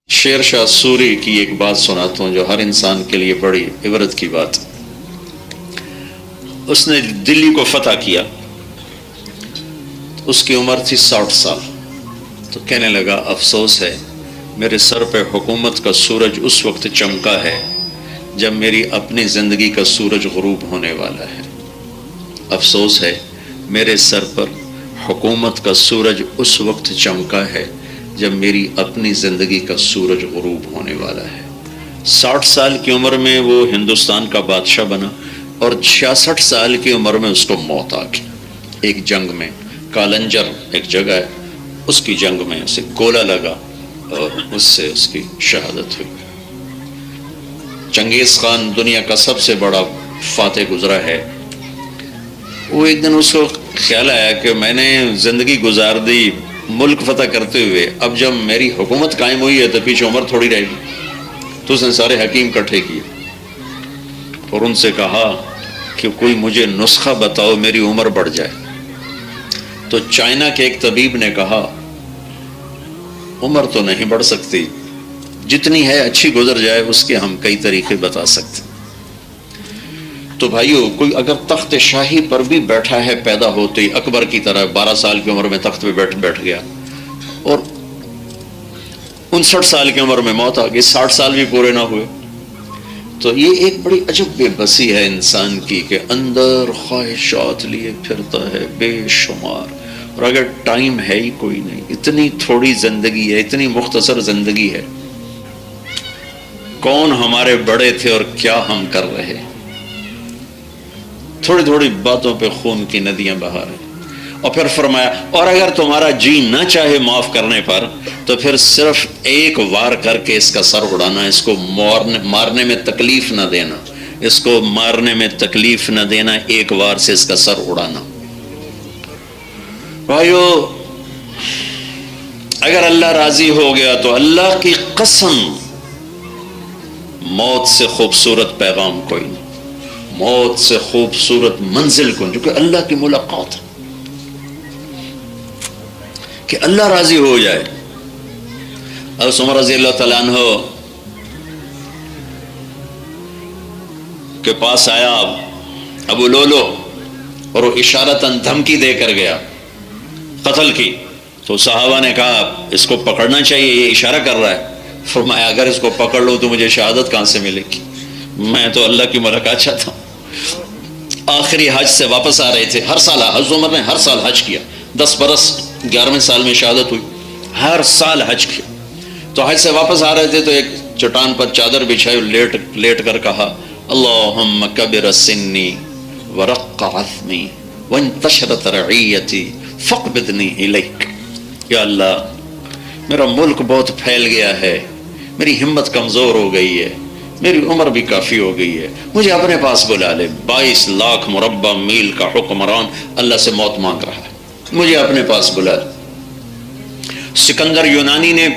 شیر شاہ سوری کی ایک بات سناتا ہوں جو ہر انسان کے لیے بڑی عبرت کی بات. اس نے دلی کو فتح کیا، اس کی عمر تھی 60 سال. تو کہنے لگا افسوس ہے میرے سر پہ حکومت کا سورج اس وقت چمکا ہے جب میری اپنی زندگی کا سورج غروب ہونے والا ہے. افسوس ہے میرے سر پر حکومت کا سورج اس وقت چمکا ہے جب میری اپنی زندگی کا سورج غروب ہونے والا ہے. 60 سال کی عمر میں وہ ہندوستان کا بادشاہ بنا اور 66 سال کی عمر میں اس کو موت آ گئی. ایک جنگ میں کالنجر ایک جگہ ہے، اس کی جنگ میں اسے گولہ لگا اور اس سے اس کی شہادت ہوئی. چنگیز خان دنیا کا سب سے بڑا فاتح گزرا ہے. وہ ایک دن اس کو خیال آیا کہ میں نے زندگی گزار دی ملک فتح کرتے ہوئے، اب جب میری حکومت قائم ہوئی ہے تو پیچھے عمر تھوڑی رہے گی. تو اس نے سارے حکیم اکٹھے کیے اور ان سے کہا کہ کوئی مجھے نسخہ بتاؤ میری عمر بڑھ جائے. تو چائنا کے ایک طبیب نے کہا عمر تو نہیں بڑھ سکتی، جتنی ہے اچھی گزر جائے، اس کے ہم کئی طریقے بتا سکتے. تو بھائیو کوئی اگر تخت شاہی پر بھی بیٹھا ہے پیدا ہوتے ہی اکبر کی طرح 12 سال کی عمر میں تخت پہ بیٹھ گیا اور 59 سال کی عمر میں موت آ گئی، 60 سال بھی پورے نہ ہوئے، تو یہ ایک بڑی عجب بے بسی ہے انسان کی کہ اندر خواہشات لیے پھرتا ہے بے شمار، اور اگر ٹائم ہے ہی کوئی نہیں، اتنی تھوڑی زندگی ہے، اتنی مختصر زندگی ہے. کون ہمارے بڑے تھے اور کیا ہم کر رہے ہیں؟ تھوڑی تھوڑی باتوں پہ خون کی ندیاں بہا رہے. اور پھر فرمایا اور اگر تمہارا جی نہ چاہے معاف کرنے پر تو پھر صرف ایک وار کر کے اس کا سر اڑانا، اس کو مارنے میں تکلیف نہ دینا، اس کو مارنے میں تکلیف نہ دینا، ایک وار سے اس کا سر اڑانا. بھائیو اگر اللہ راضی ہو گیا تو اللہ کی قسم موت سے خوبصورت پیغام کوئی نہیں، موت سے خوبصورت منزل کو، جو کہ اللہ کی ملاقات ہے، کہ اللہ راضی ہو جائے. حضرت عمر رضی اللہ تعالیٰ عنہ کے پاس آیا ابو لولو اور وہ اشارتاً دھمکی دے کر گیا قتل کی. تو صحابہ نے کہا اس کو پکڑنا چاہیے، یہ اشارہ کر رہا ہے. فرمایا اگر اس کو پکڑ لو تو مجھے شہادت کہاں سے ملے گی؟ میں تو اللہ کی ملاقات چاہتا ہوں. آخری حج سے واپس آ رہے تھے، ہر سال حضرت عمر نے ہر سال حج کیا، 10 برس 11ویں سال میں شہادت ہوئی، ہر سال حج کیا. تو حج سے واپس آ رہے تھے تو ایک چٹان پر چادر بچھائی، لیٹ کر کہا اللہم کبر سنی ورق عظمی وانتشرت رعیتی فاقبضنی الیک. یا اللہ میرا ملک بہت پھیل گیا ہے، میری ہمت کمزور ہو گئی ہے، میری عمر بھی کافی ہو گئی ہے، مجھے اپنے پاس بلا لے. 22 لاکھ مربع میل کا حکمران اللہ سے موت مانگ رہا ہے، مجھے اپنے پاس بلا لے. سکندر یونانی نے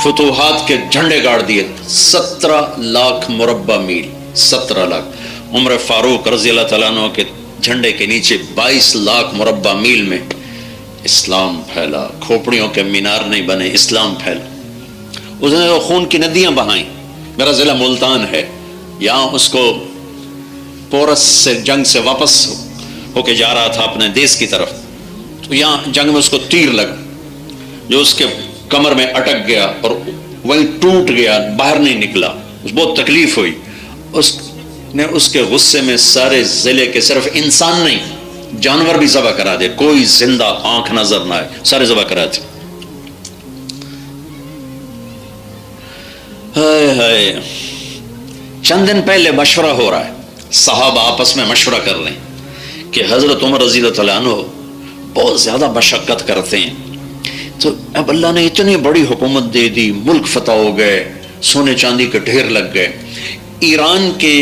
فتوحات کے جھنڈے گاڑ دیے، 17 لاکھ مربع میل، 17 لاکھ. عمر فاروق رضی اللہ تعالیٰ عنہ کے جھنڈے کے نیچے 22 لاکھ مربع میل میں اسلام پھیلا. کھوپڑیوں کے مینار نہیں بنے، اسلام پھیلا. اس نے خون کی ندیاں بہائیں. میرا ضلع ملتان ہے، یہاں اس کو پورس سے جنگ سے واپس ہو کے جا رہا تھا اپنے دیس کی طرف، تو یہاں جنگ میں اس کو تیر لگا جو اس کے کمر میں اٹک گیا اور وہیں ٹوٹ گیا، باہر نہیں نکلا. بہت تکلیف ہوئی. اس نے اس کے غصے میں سارے ضلع کے صرف انسان نہیں جانور بھی ذبح کرا دے، کوئی زندہ آنکھ نظر نہ آئے، سارے ذبح کرا دے. ہائے چند دن پہلے مشورہ ہو رہا ہے، صحابہ آپس میں مشورہ کر رہے ہیں کہ حضرت عمر رضی اللہ تعالیٰ عنہ بہت زیادہ مشقت کرتے ہیں، تو اب اللہ نے اتنی بڑی حکومت دے دی، ملک فتح ہو گئے، سونے چاندی کے ڈھیر لگ گئے. ایران کے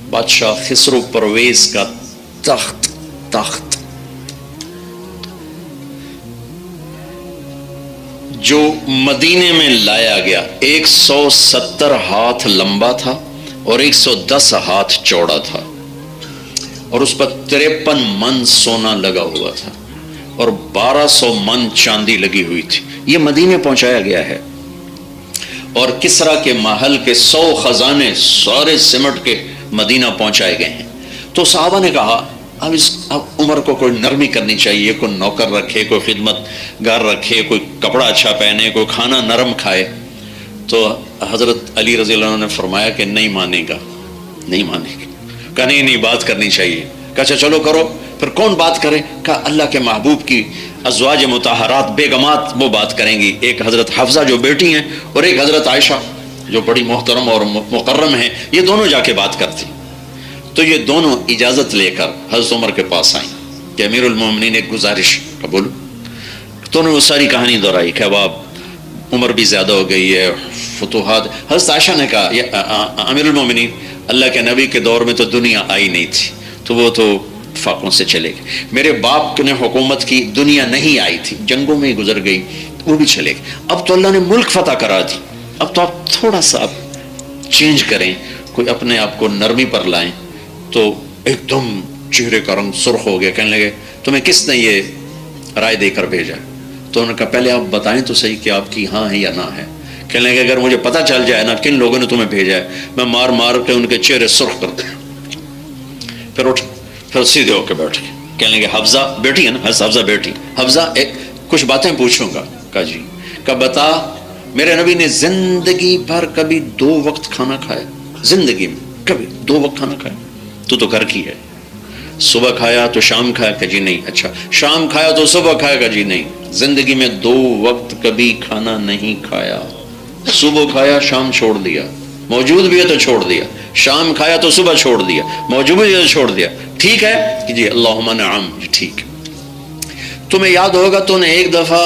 بادشاہ خسرو پرویز کا تخت جو مدینے میں لایا گیا 170 ہاتھ لمبا تھا اور 110 ہاتھ چوڑا تھا، اور اس پر 53 من سونا لگا ہوا تھا اور 1200 من چاندی لگی ہوئی تھی. یہ مدینے پہنچایا گیا ہے، اور کسرا کے محل کے 100 خزانے سارے سمٹ کے مدینہ پہنچائے گئے ہیں۔ تو صحابہ نے کہا اب عمر کو کوئی نرمی کرنی چاہیے، کوئی نوکر رکھے، کوئی خدمت گار رکھے، کوئی کپڑا اچھا پہنے، کوئی کھانا نرم کھائے۔ تو حضرت علی رضی اللہ عنہ نے فرمایا کہ نہیں مانے گا، نہیں مانے گا۔ کہا نہیں بات کرنی چاہیے۔ کہا اچھا چلو کرو۔ پھر کون بات کرے؟ کہا اللہ کے محبوب کی ازواج مطہرات بیگمات وہ بات کریں گی، ایک حضرت حفصہ جو بیٹی ہیں اور ایک حضرت عائشہ جو بڑی محترم اور مکرم ہیں، یہ دونوں جا کے بات کرتی۔ تو یہ دونوں اجازت لے کر حضرت عمر کے پاس آئیں کہ امیر المومنین ایک گزارش قبول۔ تو انہوں نے وہ ساری کہانی دہرائی کہ اب عمر بھی زیادہ ہو گئی ہے، فتوحات۔ حضرت عائشہ نے کہا امیر المومنین، اللہ کے نبی کے دور میں تو دنیا آئی نہیں تھی، تو وہ تو فاقوں سے چلے گئے۔ میرے باپ نے حکومت کی، دنیا نہیں آئی تھی، جنگوں میں ہی گزر گئی، وہ بھی چلے گئے۔ اب تو اللہ نے ملک فتح کرا دی، اب تو آپ تھوڑا سا چینج کریں، کوئی اپنے آپ کو نرمی پر لائیں۔ تو ایک دم چہرے کا رنگ سرخ ہو گیا، کہنے لگے تمہیں کس نے یہ رائے دے کر بھیجا؟ تو انہوں نے کہا پہلے آپ بتائیں تو صحیح کہ آپ کی ہاں ہے یا نہ ہے۔ کہنے لگے اگر مجھے پتہ چل جائے نا کن لوگوں نے تمہیں بھیجا ہے، میں مار مار کے ان کے چہرے سرخ کر دوں۔ پھر اٹھ، پھر سیدھے ہو کے بیٹھ گئے۔ کہنے لگے حفصہ بیٹی ہے نا، حفصہ بیٹی، حفصہ کچھ باتیں پوچھوں گا۔ کہا جی۔ کہا بتا، میرے نبی نے زندگی بھر کبھی 2 وقت کھانا کھایا؟ زندگی میں کبھی 2 وقت کھانا کھایا؟ تو گھر کی ہے، صبح کھایا تو شام کھایا؟ کہ جی نہیں۔ اچھا شام کھایا تو صبح کھایا؟ کہ جی نہیں۔ زندگی میں 2 وقت کبھی کھانا نہیں کھایا، صبح کھایا شام چھوڑ دیا، موجود بھی ہے تو چھوڑ دیا، شام کھایا تو صبح چھوڑ دیا، موجود بھی ہے تو چھوڑ دیا، ٹھیک ہے کہ جی اللہم نعم، جی ٹھیک ہے۔ تمہیں یاد ہوگا تو نے ایک دفعہ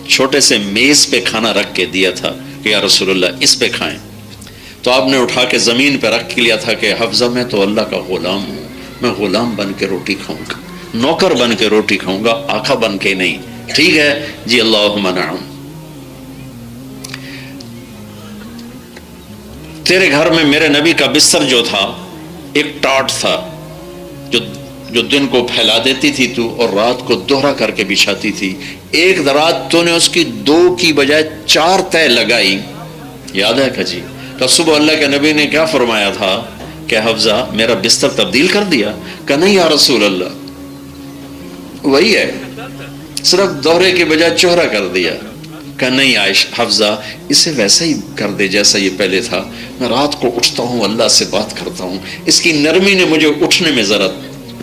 چھوٹے سے میز پہ کھانا رکھ کے دیا تھا کہ یا رسول اللہ اس پہ کھائیں، تو آپ نے اٹھا کے زمین پہ رکھ کے لیا تھا کہ حفصہ میں تو اللہ کا غلام ہوں، میں غلام بن کے روٹی کھاؤں گا، نوکر بن کے روٹی کھاؤں گا، آقا بن کے نہیں، ٹھیک ہے جی اللہم نعم۔ تیرے گھر میں میرے نبی کا بستر جو تھا ایک ٹاٹ تھا جو دن کو پھیلا دیتی تھی تو، اور رات کو دوہرا کر کے بچھاتی تھی۔ ایک رات تو نے اس کی 2 کی بجائے 4 تہ لگائی، یاد ہے کہ جی؟ تو صبح اللہ کے نبی نے کیا فرمایا تھا کہ حفصہ میرا بستر تبدیل کر دیا؟ کہ نہیں یا رسول اللہ وہی ہے، صرف دوہرے کی بجائے چوہرا کر دیا۔ کہ نہیں حفصہ اسے ویسا ہی کر دے جیسا یہ پہلے تھا، میں رات کو اٹھتا ہوں اللہ سے بات کرتا ہوں، اس کی نرمی نے مجھے اٹھنے میں ذرا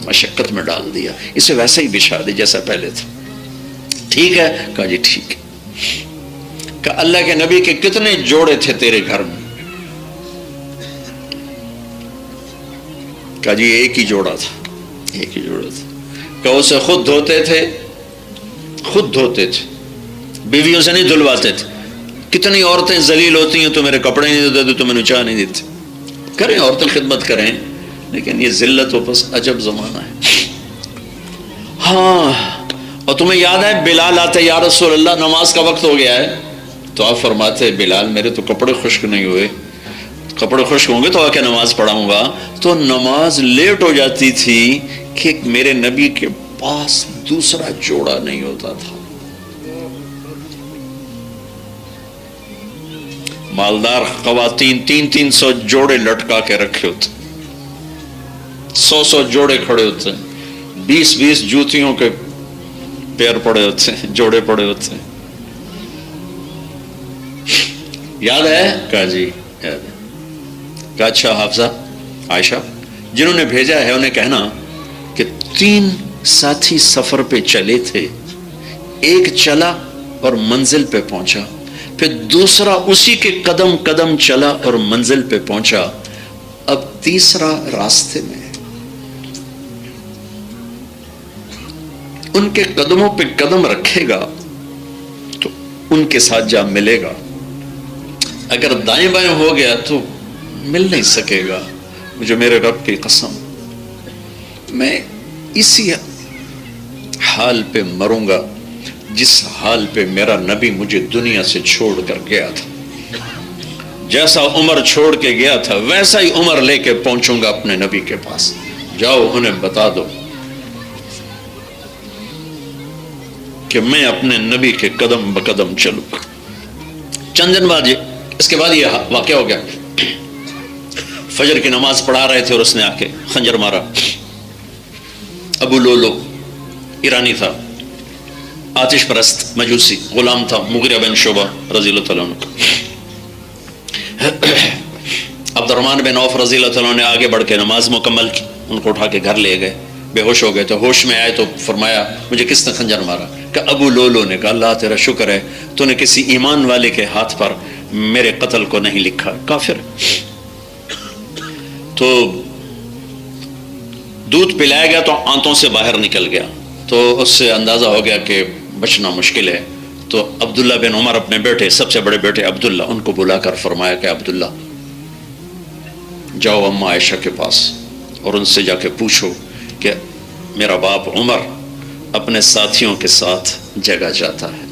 مشقت میں ڈال دیا، اسے ویسا ہی بچھا دے جیسا پہلے تھا، ٹھیک ہے؟ کہا جی ٹھیک ہے۔ کہ اللہ کے نبی کے کتنے جوڑے تھے تیرے گھر میں؟ کہا جی ایک ہی جوڑا تھا، ایک ہی جوڑا تھا۔ کہ اسے خود دھوتے تھے، خود دھوتے تھے، بیویوں سے نہیں دھلواتے تھے۔ کتنی عورتیں ذلیل ہوتی ہیں تو میرے کپڑے نہیں دیتے، تو میں چاہ نہیں دیتے۔ کریں عورتیں خدمت کریں، لیکن یہ ذلت و بس عجب زمانہ ہے۔ ہاں، اور تمہیں یاد ہے بلال آتے یا رسول اللہ نماز کا وقت ہو گیا ہے، تو آپ فرماتے بلال میرے تو کپڑے خشک نہیں ہوئے، کپڑے خشک ہوں گے تو آ کے نماز پڑھاؤں گا۔ تو نماز لیٹ ہو جاتی تھی کہ میرے نبی کے پاس دوسرا جوڑا نہیں ہوتا تھا۔ مالدار خواتین 300 جوڑے لٹکا کے رکھے ہوتے، 100 جوڑے کھڑے ہوتے ہیں، 20 جوتیوں کے پیر پڑے ہوتے ہیں، جوڑے پڑے ہوتے ہیں۔ یاد ہے؟ کہا جی یاد ہے۔ کہا اچھا حفصہ عائشہ جنہوں نے بھیجا ہے انہیں کہنا کہ 3 ساتھی سفر پہ چلے تھے، ایک چلا اور منزل پہ پہنچا، پھر دوسرا اسی کے قدم قدم چلا اور منزل پہ پہنچا، اب تیسرا راستے میں ہے، ان کے قدموں پہ قدم رکھے گا تو ان کے ساتھ جا ملے گا، اگر دائیں بائیں ہو گیا تو مل نہیں سکے گا۔ مجھے میرے رب کی قسم میں اسی حال پہ مروں گا جس حال پہ میرا نبی مجھے دنیا سے چھوڑ کر گیا تھا۔ جیسا عمر چھوڑ کے گیا تھا ویسا ہی عمر لے کے پہنچوں گا اپنے نبی کے پاس۔ جاؤ انہیں بتا دو کہ میں اپنے نبی کے قدم بقدم چلوں. چند دن بعد اس کے بعد یہ واقعہ ہو گیا. فجر کی نماز پڑھا رہے تھے اور اس نے آ کے خنجر مارا. ابو لولو ایرانی تھا، آتش پرست مجوسی غلام تھا، مغیرہ بن شعبہ رضی اللہ تعالیٰ عنہ. عبد الرحمن بن عوف رضی اللہ تعالیٰ عنہ نے آگے بڑھ کے نماز مکمل کی، ان کو اٹھا کے گھر لے گئے. بے ہوش ہو گئے تو ہوش میں آئے تو فرمایا مجھے کس نے خنجر مارا؟ کہ ابو لولو نے کہا اللہ تیرا شکر ہے تو نے کسی ایمان والے کے ہاتھ پر میرے قتل کو نہیں لکھا، کافر. تو دودھ پلایا گیا تو آنتوں سے باہر نکل گیا، تو اس سے اندازہ ہو گیا کہ بچنا مشکل ہے. تو عبداللہ بن عمر اپنے بیٹے، سب سے بڑے بیٹے عبداللہ، ان کو بلا کر فرمایا کہ عبداللہ جاؤ اماں عائشہ کے پاس اور ان سے جا کے پوچھو کہ میرا باپ عمر اپنے ساتھیوں کے ساتھ جگہ جاتا ہے.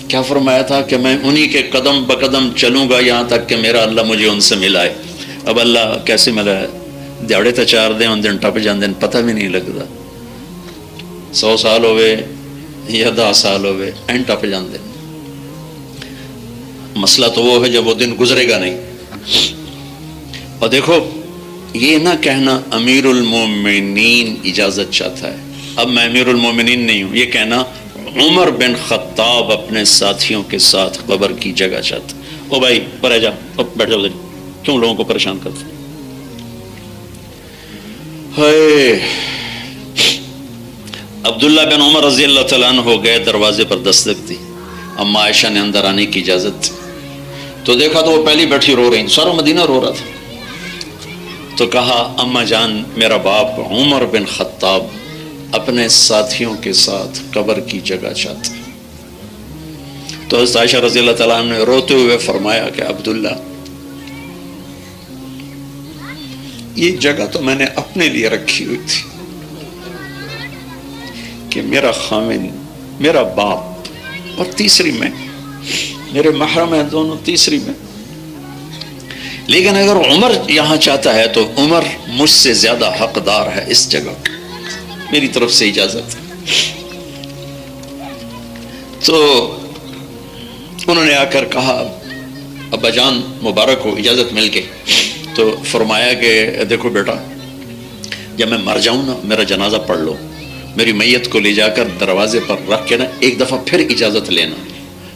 کیا فرمایا تھا کہ میں انہی کے قدم بقدم چلوں گا یہاں تک کہ میرا اللہ مجھے ان سے ملائے. اب اللہ کیسے ملا ہے؟ دیہڑے تو 4 دن ان دن ٹپ جاندے پتہ بھی نہیں لگتا. 100 سال ہوئے یا 10 سال ہوئے این ٹپ جاندے. مسئلہ تو وہ ہے جب وہ دن گزرے گا نہیں. اور دیکھو یہ نہ کہنا امیر المومنین اجازت چاہتا ہے، اب میں امیر المومنین نہیں ہوں، یہ کہنا عمر بن خطاب اپنے ساتھیوں کے ساتھ قبر کی جگہ چاہتا. او بھائی پر جا، بیٹھ جاؤ، کیوں لوگوں کو پریشان کرتے؟ عبداللہ بن عمر رضی اللہ تعالیٰ عنہ ہو گئے، دروازے پر دستک دی. اما عائشہ نے اندر آنے کی اجازت دی تو دیکھا تو وہ پہلی بیٹھی رو رہی، سارا مدینہ رو رہا تھا. تو کہا اما جان میرا باپ عمر بن خطاب اپنے ساتھیوں کے ساتھ قبر کی جگہ چاہتا. تو حضرت عائشہ رضی اللہ تعالیٰ عنہ نے روتے ہوئے فرمایا کہ عبداللہ یہ جگہ تو میں نے اپنے لیے رکھی ہوئی تھی کہ میرا خامن، میرا باپ اور تیسری میں، میرے محرم ہیں دونوں تیسری میں. لیکن اگر عمر یہاں چاہتا ہے تو عمر مجھ سے زیادہ حقدار ہے اس جگہ، میری طرف سے اجازت. تو انہوں نے آ کر کہا ابا جان مبارک ہو، اجازت مل گئی. تو فرمایا کہ دیکھو بیٹا جب میں مر جاؤں نا میرا جنازہ پڑھ لو، میری میت کو لے جا کر دروازے پر رکھ کے نا ایک دفعہ پھر اجازت لینا.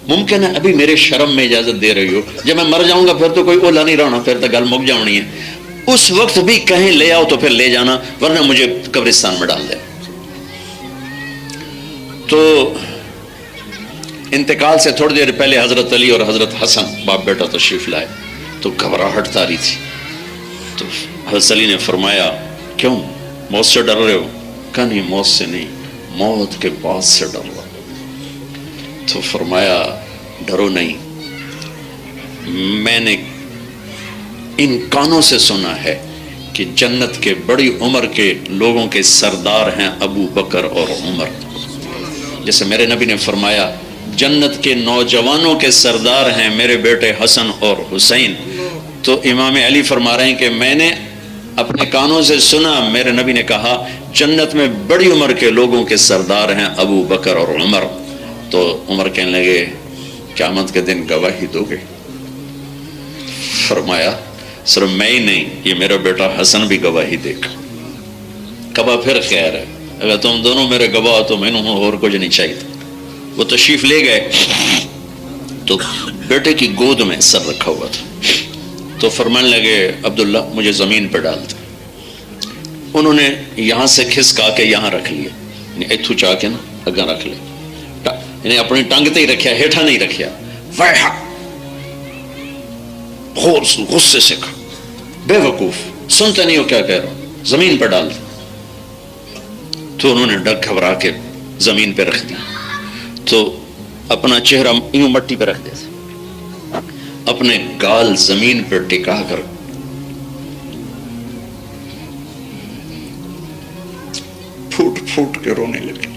ممکن ہے ابھی میرے شرم میں اجازت دے رہی ہو، جب میں مر جاؤں گا پھر تو کوئی اولا نہیں رہنا، پھر تو گل مک جانی ہے. اس وقت بھی کہیں لے آؤ تو پھر لے جانا، ورنہ مجھے قبرستان میں ڈال دے. تو انتقال سے تھوڑی دیر پہلے حضرت علی اور حضرت حسن باپ بیٹا تشریف لائے تو گھبراہٹ تاری تھی. تو حضرت علی نے فرمایا کیوں موت سے ڈر رہے ہو؟ کہا نہیں موت سے نہیں، موت کے بعد سے ڈر رہا. تو فرمایا ڈرو نہیں، میں نے ان کانوں سے سنا ہے کہ جنت کے بڑی عمر کے لوگوں کے سردار ہیں ابو بکر اور عمر. جیسے میرے نبی نے فرمایا جنت کے نوجوانوں کے سردار ہیں میرے بیٹے حسن اور حسین. تو امام علی فرما رہے ہیں کہ میں نے اپنے کانوں سے سنا، میرے نبی نے کہا جنت میں بڑی عمر کے لوگوں کے سردار ہیں ابو بکر اور عمر. تو عمر کہنے لگے قیامت کے دن گواہی دو گے؟ فرمایا صرف میں ہی نہیں، یہ میرا بیٹا حسن بھی گواہی دے گا. کبا پھر خیر ہے، اگر تم دونوں میرے گواہ تو میں نے اور کچھ نہیں چاہیے. وہ تشریف لے گئے تو بیٹے کی گود میں سر رکھا ہوا تھا. تو فرمانے لگے عبداللہ مجھے زمین پہ ڈال دے. انہوں نے یہاں سے کھسکا کے یہاں رکھ لیے، یعنی اتھو چاہ کے نا اگاں رکھ لے، یعنی اپنی ٹانگ تے ہی رکھیا، ہیٹھا نہیں رکھیا. ویحا غصے سے کہا بے وقوف سنتے نہیں ہو کیا کہہ رہا ہوں، زمین پہ ڈال دے. تو انہوں نے ڈر گھبرا کے زمین پہ رکھ دیا. تو اپنا چہرہ یوں مٹی پہ رکھ دیا، اپنے گال زمین پہ ٹکا کر پھوٹ پھوٹ کے رونے لگے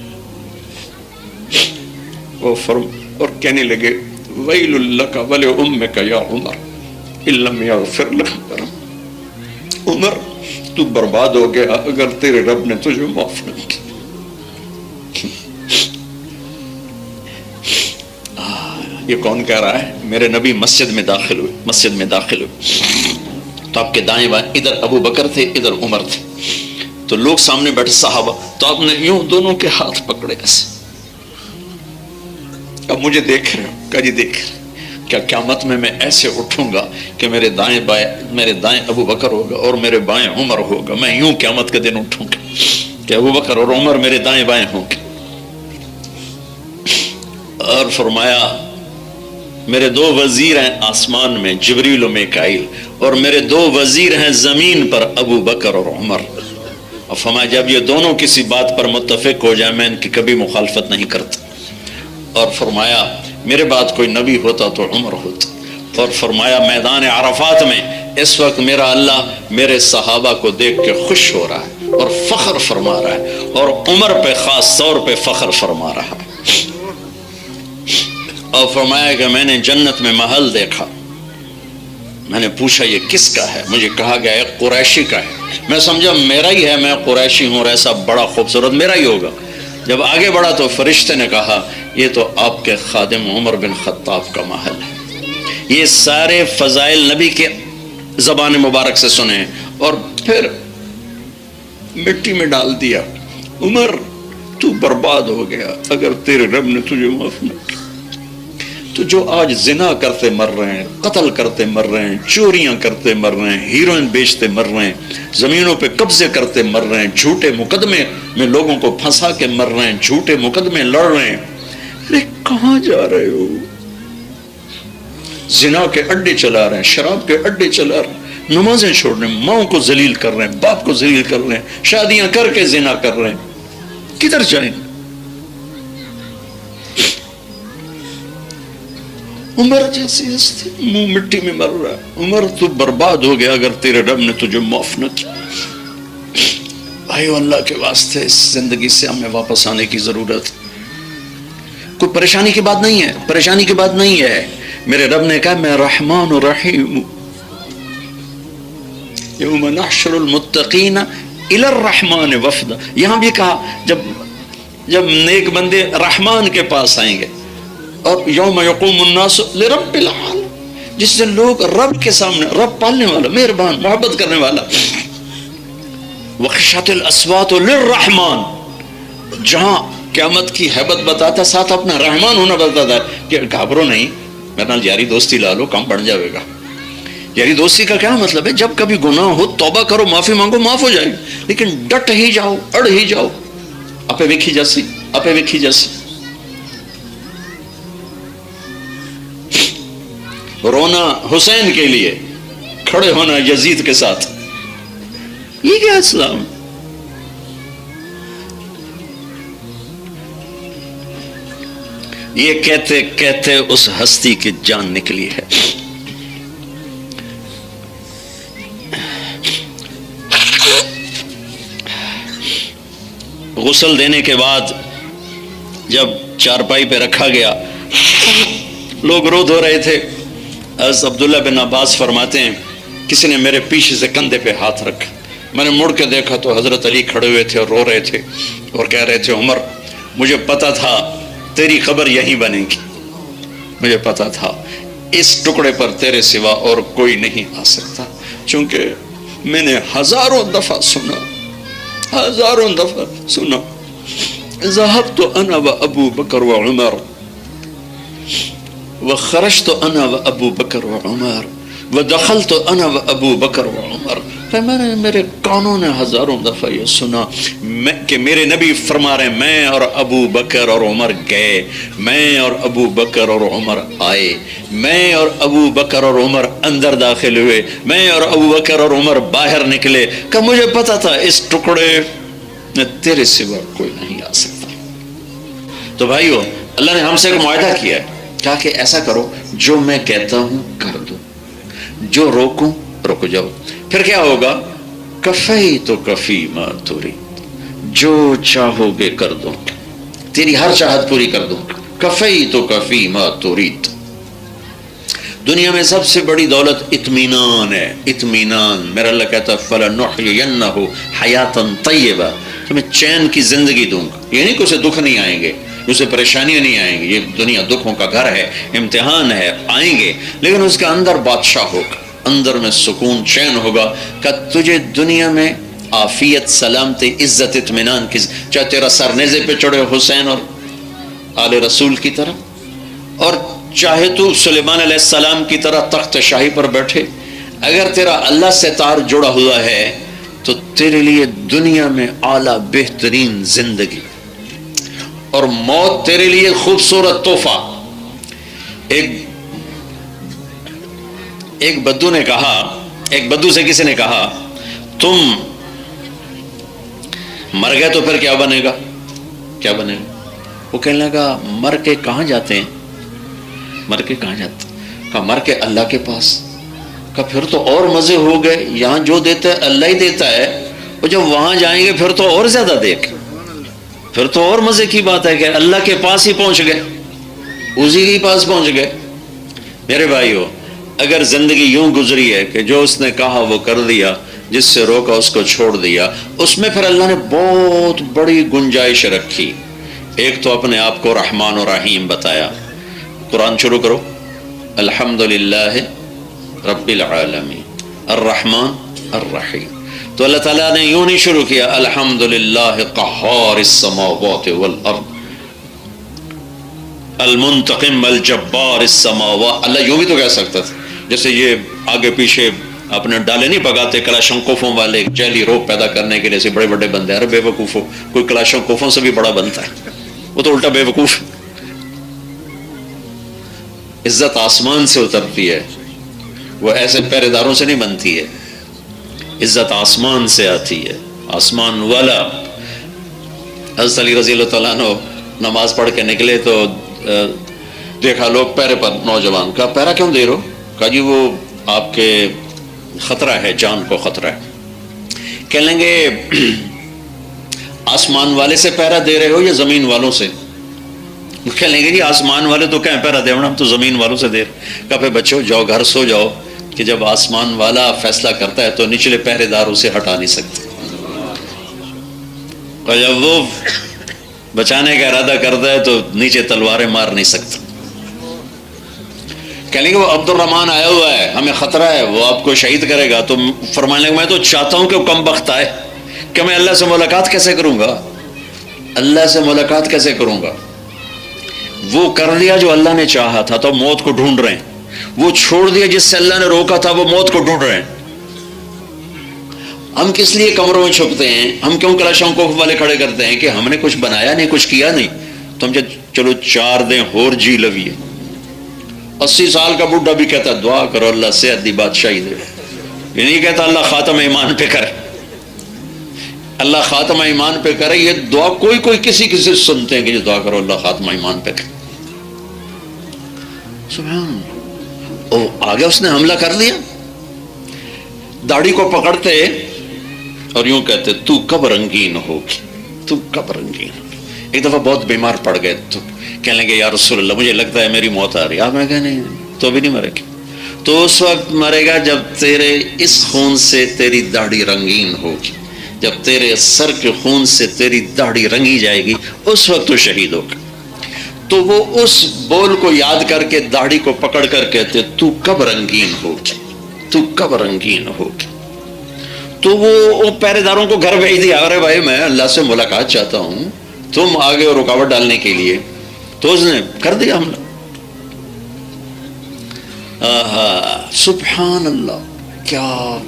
اور کہنے لگے ویل لک ولامک یا عمر ان لم یغفر لک. عمر تو برباد ہو گیا اگر تیرے رب نے تجھے معاف نہ کیا. یہ کون کہہ رہا ہے؟ میرے نبی مسجد میں داخل ہوئے تو آپ کے دائیں بائیں ادھر ابو بکر تھے ادھر عمر تھے، تو لوگ سامنے بیٹھے صحابہ، تو آپ نے یوں دونوں کے ہاتھ پکڑے ایسے، اب مجھے دیکھ رہے ہو، کہا جی دیکھ رہے، کیا قیامت میں ایسے اٹھوں گا کہ میرے دائیں ابو بکر ہوگا اور میرے بائیں عمر ہوگا، میں یوں قیامت کے دن اٹھوں گا کہ ابو بکر اور عمر میرے دائیں بائیں ہوں گے۔ اور فرمایا میرے 2 وزیر ہیں آسمان میں، جبریل و میکائیل، اور میرے 2 وزیر ہیں زمین پر، ابو بکر اور عمر۔ اور فرمایا جب یہ دونوں کسی بات پر متفق ہو جائیں میں ان کی کبھی مخالفت نہیں کرتا۔ اور فرمایا میرے بعد کوئی نبی ہوتا تو عمر ہوتا۔ اور فرمایا میدان عرفات میں اس وقت میرا اللہ میرے صحابہ کو دیکھ کے خوش ہو رہا ہے اور فخر فرما رہا ہے، اور عمر پہ خاص طور پہ فخر فرما رہا ہے۔ اور فرمایا کہ میں نے جنت میں محل دیکھا، میں نے پوچھا یہ کس کا ہے؟ مجھے کہا گیا ایک قریشی کا ہے۔ میں سمجھا میرا ہی ہے، میں قریشی ہوں اور ایسا بڑا خوبصورت میرا ہی ہوگا۔ جب آگے بڑھا تو فرشتے نے کہا یہ تو آپ کے خادم عمر بن خطاب کا محل ہے۔ یہ سارے فضائل نبی کے زبان مبارک سے سنے اور پھر مٹی میں ڈال دیا۔ عمر تو برباد ہو گیا اگر تیرے رب نے تجھے معاف نہ کیا۔ تو جو آج زنا کرتے مر رہے ہیں، قتل کرتے مر رہے ہیں، چوریاں کرتے مر رہے ہیں، ہیروئن بیچتے مر رہے ہیں، زمینوں پہ قبضے کرتے مر رہے ہیں، جھوٹے مقدمے میں لوگوں کو پھنسا کے مر رہے ہیں، جھوٹے مقدمے لڑ رہے ہیں، ارے کہاں جا رہے ہو؟ زنا کے اڈے چلا رہے ہیں، شراب کے اڈے چلا رہے ہیں، نمازیں چھوڑ رہے ہیں، ماؤں کو ذلیل کر رہے ہیں، باپ کو ذلیل کر رہے ہیں، شادیاں کر کے زنا کر رہے ہیں، کدھر جائیں؟ عمر جیسی ہستی منہ مٹی میں مر رہا ہے۔ عمر تو برباد ہو گیا اگر تیرے رب نے تجھے معاف نہ کیا۔ بھائیو اللہ کے واسطے اس زندگی سے ہمیں واپس آنے کی ضرورت۔ کوئی پریشانی کی بات نہیں ہے، پریشانی کی بات نہیں ہے۔ میرے رب نے کہا میں رحمان و رحیم، یوم نحشر المتقین الی الرحمن وفدا۔ یہاں بھی کہا جب نیک بندے رحمان کے پاس آئیں گے، اور یوم یقوم الناس لرب العالمین، جس دن لوگ رب کے سامنے، رب پالنے والا، مہربان، محبت کرنے والا، وخشعت الاصوات للرحمن، جہاں قیامت کی ہیبت بتاتا ساتھ اپنا رحمان ہونا بتاتا ہے کہ گھبرو نہیں، میرے نال یاری دوستی لا لو، کام بڑھ جاوے گا۔ یاری دوستی کا کیا مطلب ہے؟ جب کبھی گناہ ہو توبہ کرو، معافی مانگو، معاف ہو جائے گا، لیکن ڈٹ ہی جاؤ، اڑ ہی جاؤ، اپے وکھی جیسی۔ رونا حسین کے لیے، کھڑے ہونا یزید کے ساتھ، یہ کیا اسلام؟ یہ کہتے کہتے اس ہستی کی جان نکلی ہے۔ غسل دینے کے بعد جب چارپائی پہ رکھا گیا، لوگ رو دھو رہے تھے۔ حضرت عبداللہ بن عباس فرماتے ہیں کسی نے میرے پیچھے سے کندھے پہ ہاتھ رکھا، میں نے مڑ کے دیکھا تو حضرت علی کھڑے ہوئے تھے اور رو رہے تھے اور کہہ رہے تھے عمر مجھے پتا تھا تیری قبر یہیں بنے گی، مجھے پتا تھا اس ٹکڑے پر تیرے سوا اور کوئی نہیں آ سکتا، چونکہ میں نے ہزاروں دفعہ سنا ذهبت انا وابو بکر وعمر وخرجت انا وابو بکر وعمر ودخلت انا وابو بکر وعمر۔ میں نے میرے کانوں نے ہزاروں دفعہ یہ سنا کہ میرے نبی فرما رہے ہیں میں اور ابو بکر اور عمر گئے، میں اور ابو بکر اور عمر آئے، میں اور ابو بکر اور عمر اندر داخل ہوئے، میں اور ابو بکر اور عمر باہر نکلے، کہ مجھے پتا تھا اس ٹکڑے میں تیرے سوا کوئی نہیں آ سکتا۔ تو بھائیو اللہ نے ہم سے ایک معاہدہ کیا ہے، کہا کہ ایسا کرو جو میں کہتا ہوں کر دو، جو روکوں رک جاؤ، پھر کیا ہوگا؟ کفی تو کفی ما ترید، جو چاہو گے کر دوں، تیری ہر چاہت پوری کر دوں، کفی تو کفی ما ترید۔ دنیا میں سب سے بڑی دولت اطمینان ہے، اطمینان۔ میرا اللہ کہتا ہے فَلَنُحْيِيَنَّهُ حَيَاتًا طَيِّبًا، تمہیں چین کی زندگی دوں گا، یہ نہیں کہ اسے دکھ نہیں آئیں گے، اسے پریشانیاں نہیں آئیں گی، یہ دنیا دکھوں کا گھر ہے، امتحان ہے، آئیں گے، لیکن اس کے اندر بادشاہ ہوگا، اندر میں سکون چین ہوگا کہ تجھے دنیا میں عافیت، سلامتی، عزت، اطمینان کی، چاہے تیرا سر نیزے پہ چڑھے حسین اور آل رسول کی طرح، اور چاہے تو سلیمان علیہ السلام کی طرح تخت شاہی پر بیٹھے، اگر تیرا اللہ سے تار جڑا ہوا ہے تو تیرے لیے دنیا میں اعلیٰ بہترین زندگی، اور موت تیرے لیے خوبصورت تحفہ۔ ایک بدو نے کہا، ایک بدو سے کسی نے کہا تم مر گئے تو پھر کیا بنے گا، کیا بنے گا؟ وہ کہنے لگا مر کے کہاں جاتے ہیں، مر کے کہاں جاتے ہیں؟ کہا مر کے اللہ کے پاس۔ کہا پھر تو اور مزے ہو گئے، یہاں جو دیتا ہے اللہ ہی دیتا ہے، اور جب وہاں جائیں گے پھر تو اور زیادہ دیکھ، پھر تو اور مزے کی بات ہے کہ اللہ کے پاس ہی پہنچ گئے، اسی کے پاس پہنچ گئے۔ میرے بھائیو، اگر زندگی یوں گزری ہے کہ جو اس نے کہا وہ کر دیا، جس سے روکا اس کو چھوڑ دیا، اس میں پھر اللہ نے بہت بڑی گنجائش رکھی۔ ایک تو اپنے آپ کو رحمان و رحیم بتایا، قرآن شروع کرو، الحمدللہ رب العالمین الرحمن الرحیم، تو اللہ تعالیٰ نے یوں نہیں شروع کیا الحمدللہ قہار السماوات والارض المنتقم الجبار السماوات، اللہ یوں بھی تو کہہ سکتا تھا، جیسے یہ آگے پیچھے اپنے ڈالے نہیں پگاتے کلاشنکوفوں والے جیلی روپ پیدا کرنے کے لیے، سے بڑے بڑے بندے، ارے بے وقوفو، کوئی کلاشنکوفوں سے بھی بڑا بنتا ہے، وہ تو الٹا بے وقوف۔ عزت آسمان سے اترتی ہے، وہ ایسے پہرے داروں سے نہیں بنتی ہے، عزت آسمان سے آتی ہے، آسمان والا۔ حضرت علی رضی اللہ تعالیٰ عنہ نماز پڑھ کے نکلے تو دیکھا لوگ پہرے پر، نوجوان کہا پہرا کیوں دے رہو؟ کہا جی وہ آپ کے خطرہ ہے، جان کو خطرہ ہے۔ کہہ لیں گے آسمان والے سے پہرا دے رہے ہو یا زمین والوں سے؟ کہہ لیں گے جی آسمان والے تو کہیں پہرا دے ہم تو زمین والوں سے دے رہے۔ کہا پھر بچوں جاؤ گھر سو جاؤ، کہ جب آسمان والا فیصلہ کرتا ہے تو نچلے پہرے دار اسے ہٹا نہیں سکتے، اور جب وہ بچانے کا ارادہ کرتا ہے تو نیچے تلواریں مار نہیں سکتا۔ کہہ لیں گے وہ عبد الرحمن آیا ہوا ہے، ہمیں خطرہ ہے، وہ آپ کو شہید کرے گا، تو فرمانے لگے میں تو چاہتا ہوں کہ وہ کم بخت آئے، کہ میں اللہ سے ملاقات کیسے کروں گا، اللہ سے ملاقات کیسے کروں گا؟ وہ کر لیا جو اللہ نے چاہا تھا تو موت کو ڈھونڈ رہے ہیں، وہ چھوڑ دیا جس سے اللہ نے روکا تھا، وہ موت کو ڈھونڈ رہے ہیں۔ ہم کس لیے کمروں میں چھپتے ہیں؟ ہم کیوں کلاشنکوف والے کھڑے کرتے ہیں کہ ہم نے کچھ بنایا نہیں، کچھ کیا نہیں، تو ہم چلو 4 دن اور جی لویے۔ 80 سال کا بڈھا بھی کہتا ہے دعا کرو اللہ صحت دی بادشاہی دے، یہ نہیں کہتا اللہ خاتم ایمان پہ کرے، اللہ خاتم ایمان پہ کرے، یہ دعا کوئی کسی سے سنتے ہیں کہ یہ دعا کرو اللہ خاتم ایمان پہ کرے۔ سبحان اللہ، آگے اس نے حملہ کر لیا، داڑھی کو پکڑتے اور یوں کہتے تو کب رنگین ہوگی، تو کب رنگین ہوگی۔ ایک دفعہ بہت بیمار پڑ گئے تو کہنے لگے یا رسول اللہ مجھے لگتا ہے میری موت آ رہی ہے۔ آپ میں کہا نہیں تو بھی نہیں مرے گا، تو اس وقت مرے گا جب تیرے اس خون سے تیری داڑھی رنگین ہوگی، جب تیرے سر کے خون سے تیری داڑھی رنگی جائے گی اس وقت تو شہید ہوگا۔ تو وہ اس بول کو یاد کر کے داڑھی کو پکڑ کر کہتے تو کب رنگین ہوگی، تو کب رنگین ہوگی۔ تو وہ پہرے داروں کو گھر بھیج دیا، ارے بھائی میں اللہ سے ملاقات چاہتا ہوں، تم آگے اور رکاوٹ ڈالنے کے لیے، تو اس نے کر دیا حملہ۔ سبحان اللہ، کیا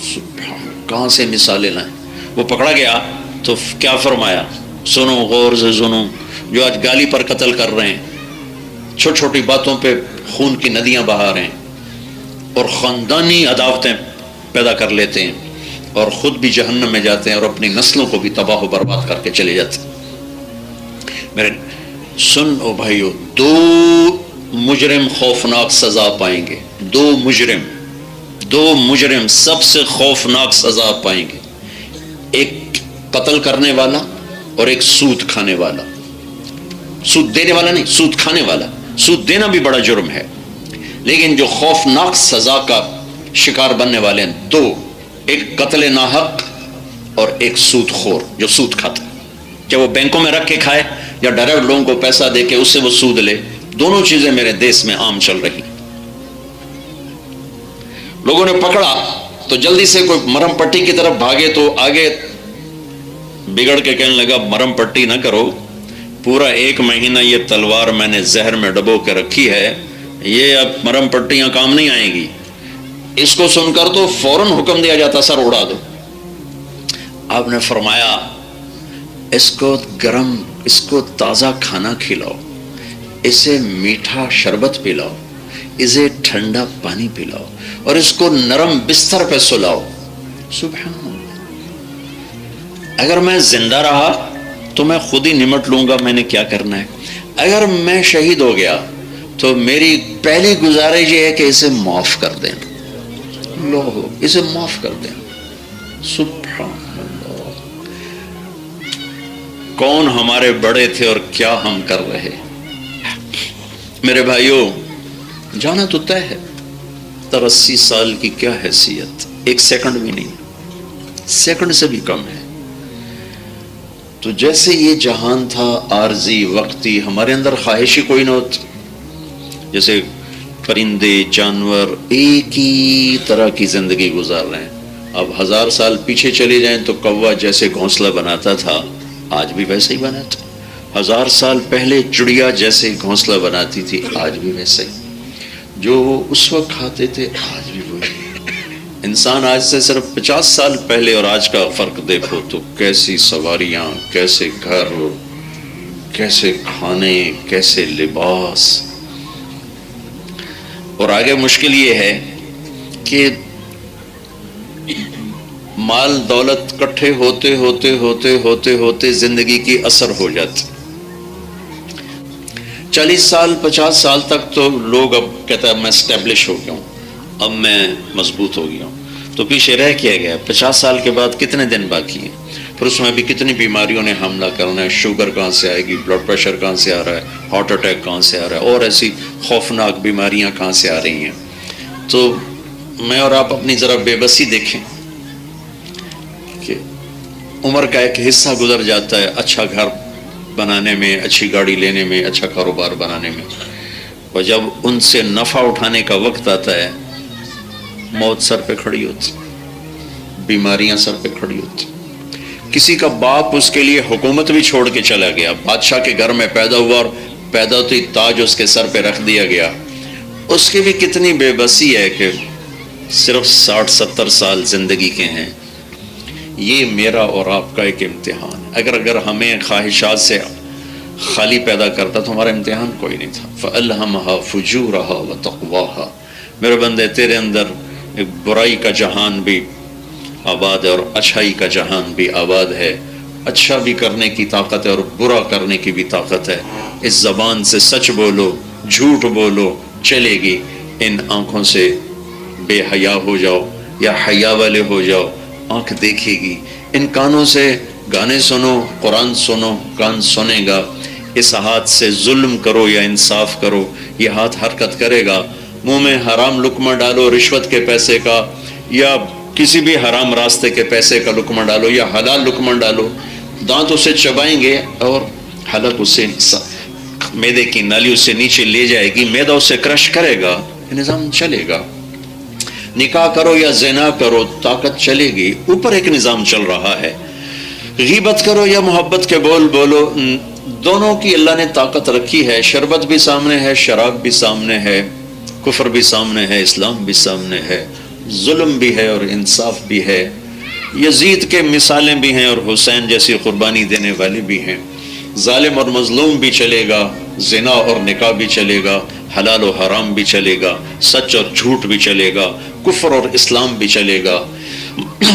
سبحان، کہاں سے مثالیں لائیں۔ وہ پکڑا گیا تو کیا فرمایا، سنو غور سے سنو، جو آج گالی پر قتل کر رہے ہیں، چھوٹی چھوٹی باتوں پہ خون کی ندیاں بہا رہے ہیں اور خاندانی عداوتیں پیدا کر لیتے ہیں اور خود بھی جہنم میں جاتے ہیں اور اپنی نسلوں کو بھی تباہ و برباد کر کے چلے جاتے ہیں۔ میرے سن او بھائیو، 2 مجرم خوفناک سزا پائیں گے، 2 مجرم سب سے خوفناک سزا پائیں گے، ایک قتل کرنے والا اور ایک سود کھانے والا۔ سود دینے والا نہیں، سود کھانے والا۔ سود دینا بھی بڑا جرم ہے، لیکن جو خوفناک سزا کا شکار بننے والے ہیں 2، ایک قتل ناحق اور ایک سود خور جو سود کھاتا ہے، چاہے وہ بینکوں میں رکھ کے کھائے، یا ڈائریکٹ لوگوں کو پیسہ دے کے اس سے وہ سود لے. دونوں چیزیں میرے دیس میں عام چل رہی. لوگوں نے پکڑا تو جلدی سے کوئی مرم پٹی کی طرف بھاگے تو آگے بگڑ کے کہنے لگا مرم پٹی نہ کرو، پورا 1 مہینہ یہ تلوار میں نے زہر میں ڈبو کے رکھی ہے، یہ اب مرم پٹیاں کام نہیں آئیں گی. اس کو سن کر تو فوراً حکم دیا جاتا سر اڑا دو. آپ نے فرمایا اس کو گرم، اس کو تازہ کھانا کھلاؤ، اسے میٹھا شربت پلاؤ، اسے ٹھنڈا پانی پلاؤ، اور اس کو نرم بستر پہ سلاؤ. سبحان اللہ. اگر میں زندہ رہا تو میں خود ہی نمٹ لوں گا میں نے کیا کرنا ہے. اگر میں شہید ہو گیا تو میری پہلی گزارش یہ ہے کہ اسے معاف کر دیں. لو اسے معاف کر دیں. سبحان اللہ. کون ہمارے بڑے تھے اور کیا ہم کر رہے. میرے بھائیوں جانا تو طے ہے. 80 سال کی کیا حیثیت، 1 سیکنڈ بھی نہیں، سیکنڈ سے بھی کم ہے. تو جیسے یہ جہان تھا عارضی وقتی، ہمارے اندر خواہش ہی کوئی نہ ہوتی. جیسے پرندے جانور ایک ہی طرح کی زندگی گزار رہے ہیں. اب 1000 سال پیچھے چلے جائیں تو کوا جیسے گھونسلہ بناتا تھا آج بھی ویسے ہی بناتا. 1000 سال پہلے چڑیا جیسے گھونسلہ بناتی تھی آج بھی ویسے ہی. جو وہ اس وقت کھاتے تھے آج بھی وہی. انسان آج سے صرف 50 سال پہلے اور آج کا فرق دیکھو تو کیسی سواریاں، کیسے گھر، کیسے کھانے، کیسے لباس. اور آگے مشکل یہ ہے کہ مال دولت کٹھے ہوتے ہوتے ہوتے ہوتے ہوتے زندگی کی اثر ہو جاتی. 40 سال 50 سال تک تو لوگ اب کہتا ہے میں اسٹیبلش ہو گیا ہوں، اب میں مضبوط ہو گیا ہوں. تو پیچھے رہ کیا گیا. 50 سال کے بعد کتنے دن باقی ہیں، پھر اس میں بھی کتنی بیماریوں نے حملہ کرنا ہے. شوگر کہاں سے آئے گی، بلڈ پریشر کہاں سے آ رہا ہے، ہارٹ اٹیک کہاں سے آ رہا ہے، اور ایسی خوفناک بیماریاں کہاں سے آ رہی ہیں. تو میں اور آپ اپنی ذرا بے بسی دیکھیں کہ عمر کا ایک حصہ گزر جاتا ہے اچھا گھر بنانے میں، اچھی گاڑی لینے میں، اچھا کاروبار بنانے میں، اور جب ان سے نفع اٹھانے کا وقت آتا ہے موت سر پہ کھڑی ہوتی، بیماریاں سر پہ کھڑی ہوتی. کسی کا باپ اس کے لیے حکومت بھی چھوڑ کے چلا گیا، بادشاہ کے گھر میں پیدا ہوا اور پیدا ہوتی تاج اس کے سر پہ رکھ دیا گیا. اس کی بھی کتنی بے بسی ہے کہ صرف 60-70 سال زندگی کے ہیں. یہ میرا اور آپ کا ایک امتحان. اگر ہمیں خواہشات سے خالی پیدا کرتا تو ہمارا امتحان کوئی نہیں تھا. فَأَلْهَمَهَا فُجُورَهَا وَتَقْوَاهَا. میرے بندے تیرے اندر ایک برائی کا جہان بھی آباد ہے اور اچھائی کا جہان بھی آباد ہے. اچھا بھی کرنے کی طاقت ہے اور برا کرنے کی بھی طاقت ہے. اس زبان سے سچ بولو، جھوٹ بولو، چلے گی. ان آنکھوں سے بے حیا ہو جاؤ یا حیا والے ہو جاؤ، آنکھ دیکھے گی. ان کانوں سے گانے سنو، قرآن سنو، کان سنے گا. اس ہاتھ سے ظلم کرو یا انصاف کرو، یہ ہاتھ حرکت کرے گا. منہ میں حرام لقمہ ڈالو رشوت کے پیسے کا، یا کسی بھی حرام راستے کے پیسے کا لقمہ ڈالو، یا حلال لقمہ ڈالو، دانت اسے چبائیں گے اور حلق اسے معدے کی نالی اسے نیچے لے جائے گی، معدہ اسے کرش کرے گا، نظام چلے گا. نکاح کرو یا زنا کرو، طاقت چلے گی. اوپر ایک نظام چل رہا ہے. غیبت کرو یا محبت کے بول بولو، دونوں کی اللہ نے طاقت رکھی ہے. شربت بھی سامنے ہے، شراب بھی سامنے ہے، کفر بھی سامنے ہے، اسلام بھی سامنے ہے، ظلم بھی ہے اور انصاف بھی ہے. یزید کے مثالیں بھی ہیں اور حسین جیسی قربانی دینے والے بھی ہیں. ظالم اور مظلوم بھی چلے گا، زنا اور نکاح بھی چلے گا، حلال و حرام بھی چلے گا، سچ اور جھوٹ بھی چلے گا، کفر اور اسلام بھی چلے گا،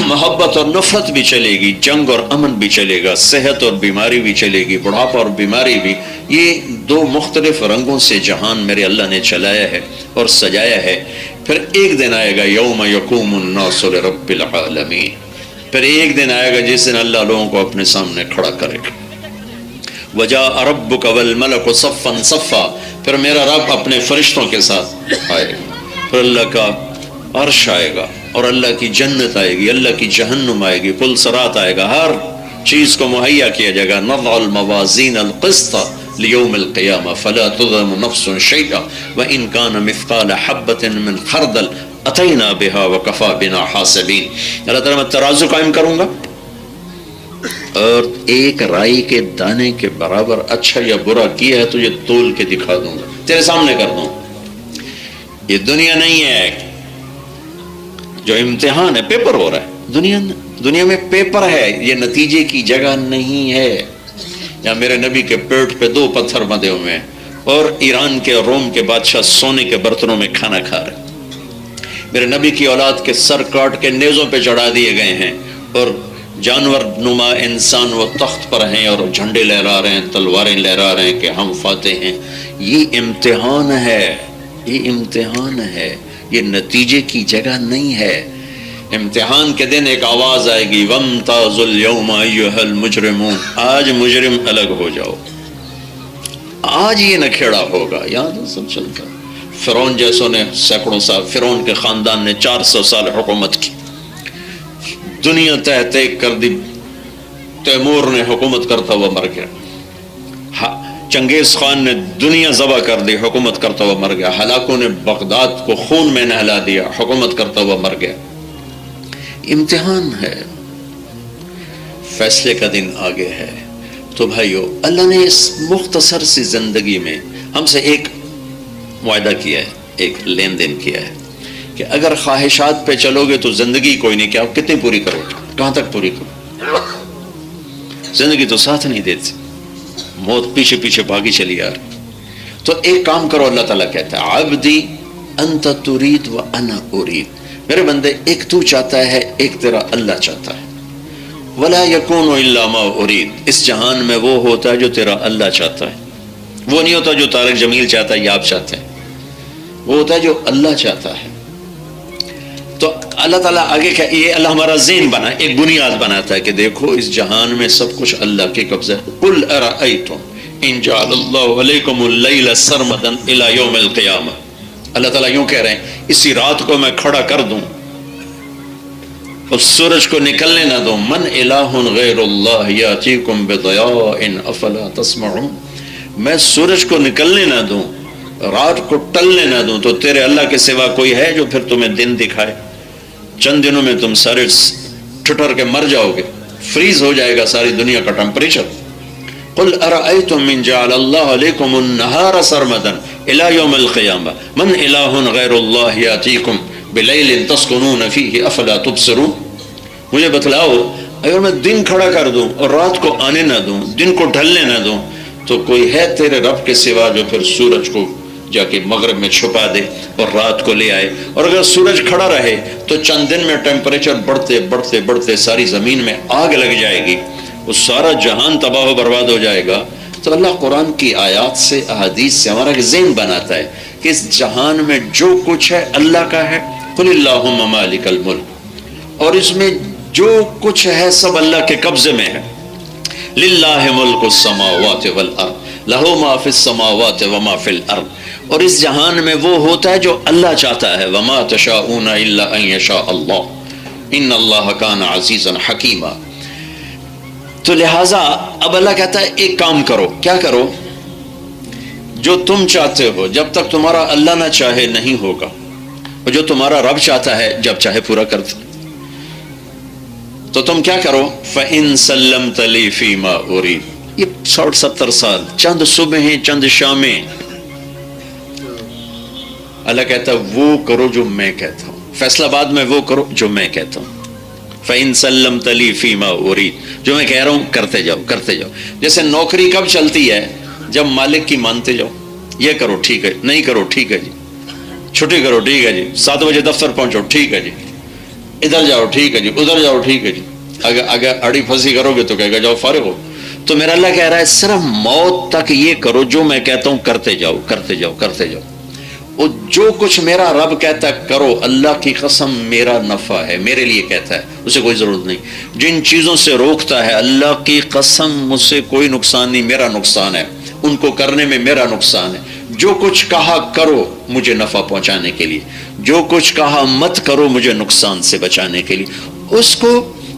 محبت اور نفرت بھی چلے گی، جنگ اور امن بھی چلے گا، صحت اور بیماری بھی چلے گی، بڑھاپا اور بیماری بھی. یہ 2 مختلف رنگوں سے جہان میرے اللہ نے چلایا ہے اور سجایا ہے. پھر ایک دن آئے گا یوم یقوم الناس لرب العالمین. پھر ایک دن آئے گا جس دن اللہ لوگوں کو اپنے سامنے کھڑا کرے گا. وجاء ربک والملک صفا صفا. پھر میرا رب اپنے فرشتوں کے ساتھ آئے گا. پھر اللہ کا عرش آئے گا اور اللہ کی جنت آئے گی، اللہ کی جہنم آئے گی، پل صراط آئے گا. ہر چیز کو مہیا کیا جائے گا. نضع الموازین القسط لیوم القیامہ فلا تظلم نفس شیئا وان کان مثقال حبۃ من خردل اتینا بها وکفی بنا حاسبین. اللہ تعالیٰ میں ترازو قائم کروں گا اور ایک رائی کے دانے کے برابر اچھا یا برا کیا ہے تو یہ تول کے دکھا دوں گا، تیرے سامنے کر دوں. یہ دنیا نہیں ہے جو امتحان ہے، پیپر ہو رہا ہے. دنیا میں پیپر ہے، یہ نتیجے کی جگہ نہیں ہے. یا میرے نبی کے پیٹ پہ 2 پتھر بندھے ہوئے ہیں اور ایران کے اور روم کے بادشاہ سونے کے برتنوں میں کھانا کھا رہے ہیں. میرے نبی کی اولاد کے سر کاٹ کے نیزوں پہ چڑھا دیے گئے ہیں اور جانور نما انسان وہ تخت پر ہیں اور جھنڈے لہرا رہے ہیں، تلواریں لہرا رہے ہیں کہ ہم فاتح ہیں. یہ امتحان ہے، یہ امتحان ہے، یہ نتیجے کی جگہ نہیں ہے. امتحان کے دن ایک آواز آئے گی وَامْتَازُوا الْيَوْمَ أَيُّهَا الْمُجْرِمُونَ، آج مجرم الگ ہو جاؤ. آج یہ نکھیڑا ہوگا. یہاں تو سب چلتا ہے. فرعون جیسوں نے سینکڑوں سال، فرعون کے خاندان نے 400 سال حکومت کی، دنیا تحت کر دی. تیمور نے حکومت کرتا ہوا مر گیا. چنگیز خان نے دنیا ذبح کر دی، حکومت کرتا ہوا مر گیا. ہلاکوں نے بغداد کو خون میں نہلا دیا، حکومت کرتا ہوا مر گیا. امتحان ہے، فیصلے کا دن آگے ہے. تو بھائیو، اللہ نے اس مختصر سی زندگی میں ہم سے ایک معاہدہ کیا ہے، ایک لین دین کیا ہے کہ اگر خواہشات پہ چلو گے تو زندگی کوئی نہیں. کہ آپ کتنی پوری کرو گے، کہاں تک پوری کرو؟ زندگی تو ساتھ نہیں دیتی، موت پیچھے پیچھے بھاگی چلی آ رہی. تو ایک کام کرو، اللہ تعالیٰ کہتا ہے عبدی انت ترید و انا ارید. میرے بندے، ایک تو چاہتا ہے، ایک تیرا اللہ چاہتا ہے. ولا یکون الا ما ارید. اس جہان میں وہ ہوتا ہے جو تیرا اللہ چاہتا ہے، وہ نہیں ہوتا جو طارق جمیل چاہتا ہے یا آپ چاہتے ہیں، وہ ہوتا ہے جو اللہ چاہتا ہے. تو اللہ تعالیٰ آگے کہ یہ اللہ ہمارا ذہن بنا، ایک بنیاد بناتا ہے کہ دیکھو اس جہان میں سب کچھ اللہ کے قبضہ ہے. قل ارأیتم ان جعل اللہ علیکم اللیل سرمدا الی یوم القیامہ. اللہ تعالیٰ یوں کہہ رہے ہیں اسی رات کو میں کھڑا کر دوں اور سورج کو نکلنے نہ دوں. من الہ غیر اللہ یاتیکم بضیاء افلا تسمعون. میں سورج کو نکلنے نہ دوں، رات کو ٹلنے نہ دوں، تو تیرے اللہ کے سوا کوئی ہے جو پھر تمہیں دن دکھائے؟ چند دنوں میں تم سارے ٹھٹر کے مر جاؤ گے، فریز ہو جائے گا ساری دنیا کا ٹمپریچر. قل ارأیتم من جعل اللہ علیکم النہار سرمدا الی یوم القیامہ من الہ غیر اللہ یاتیکم بلیل تسکنون فیہ افلا تبصرون. مجھے بتلاؤ، اگر میں دن کھڑا کر دوں اور رات کو آنے نہ دوں، دن کو ڈھلنے نہ دوں، تو کوئی ہے تیرے رب کے سوا جو پھر سورج کو جا کے مغرب میں چھپا دے اور رات کو لے آئے؟ اور اگر سورج کھڑا رہے تو چند دن میں ٹیمپریچر بڑھتے بڑھتے بڑھتے ساری زمین میں آگ لگ جائے گی، وہ سارا جہان تباہ و برباد ہو جائے گا. تو اللہ قرآن کی آیات سے، احادیث سے ہمارا ذہن بناتا ہے کہ اس جہان میں جو کچھ ہے اللہ کا ہے. قل اللہم مالک الملک. اور اس میں جو کچھ ہے سب اللہ کے قبضے میں ہے. للہ ملک السماوات والارض لہ ما فی السماوات وما فی الارض. اور اس جہان میں وہ ہوتا ہے جو اللہ چاہتا ہے. وما تشاءون الا ان یشاء اللہ ان اللہ کان عزیزا حکیما. تو لہٰذا اب اللہ کہتا ہے ایک کام کرو. کیا کرو؟ جو تم چاہتے ہو جب تک تمہارا اللہ نہ چاہے نہیں ہوگا، اور جو تمہارا رب چاہتا ہے جب چاہے پورا کر دے. تو تم کیا کرو؟ فَإِن سَلَّمْتَ لِي فِي مَا أُرِيدُ. یہ 60-70 سال، چند صبحیں چند شامیں، اللہ کہتا ہے وہ کرو جو میں کہتا ہوں. فیصلہ بعد میں وہ کرو جو میں کہتا ہوں. فَإِن سَلَّمْتَ لِي فِي مَا أُرِيدُ. جو میں کہہ رہا ہوں کرتے جاؤ کرتے جاؤ. جیسے نوکری کب چلتی ہے؟ جب مالک کی مانتے جاؤ. یہ کرو ٹھیک ہے، نہیں کرو ٹھیک ہے جی، چھٹی کرو ٹھیک ہے جی، 7 بجے دفتر پہنچو ٹھیک ہے جی، ادھر جاؤ ٹھیک ہے جی، ادھر جاؤ ٹھیک ہے جی. اگر اڑی پھنسی کرو گے تو کہے گا جاؤ فارغ ہو. تو میرا اللہ کہہ رہا ہے صرف موت تک یہ کرو جو میں کہتا ہوں کرتے جاؤ کرتے جاؤ کرتے جاؤ. اور جو کچھ میرا رب کہتا ہے کرو. اللہ کی قسم میرا نفع ہے، میرے لیے کہتا ہے، اسے کوئی ضرورت نہیں. جن چیزوں سے روکتا ہے اللہ کی قسم مجھ سے کوئی نقصان نہیں، میرا نقصان ہے. ان کو کرنے میں میرا نقصان ہے. جو کچھ کہا کرو مجھے نفع پہنچانے کے لیے، جو کچھ کہا مت کرو مجھے نقصان سے بچانے کے لیے. اس کو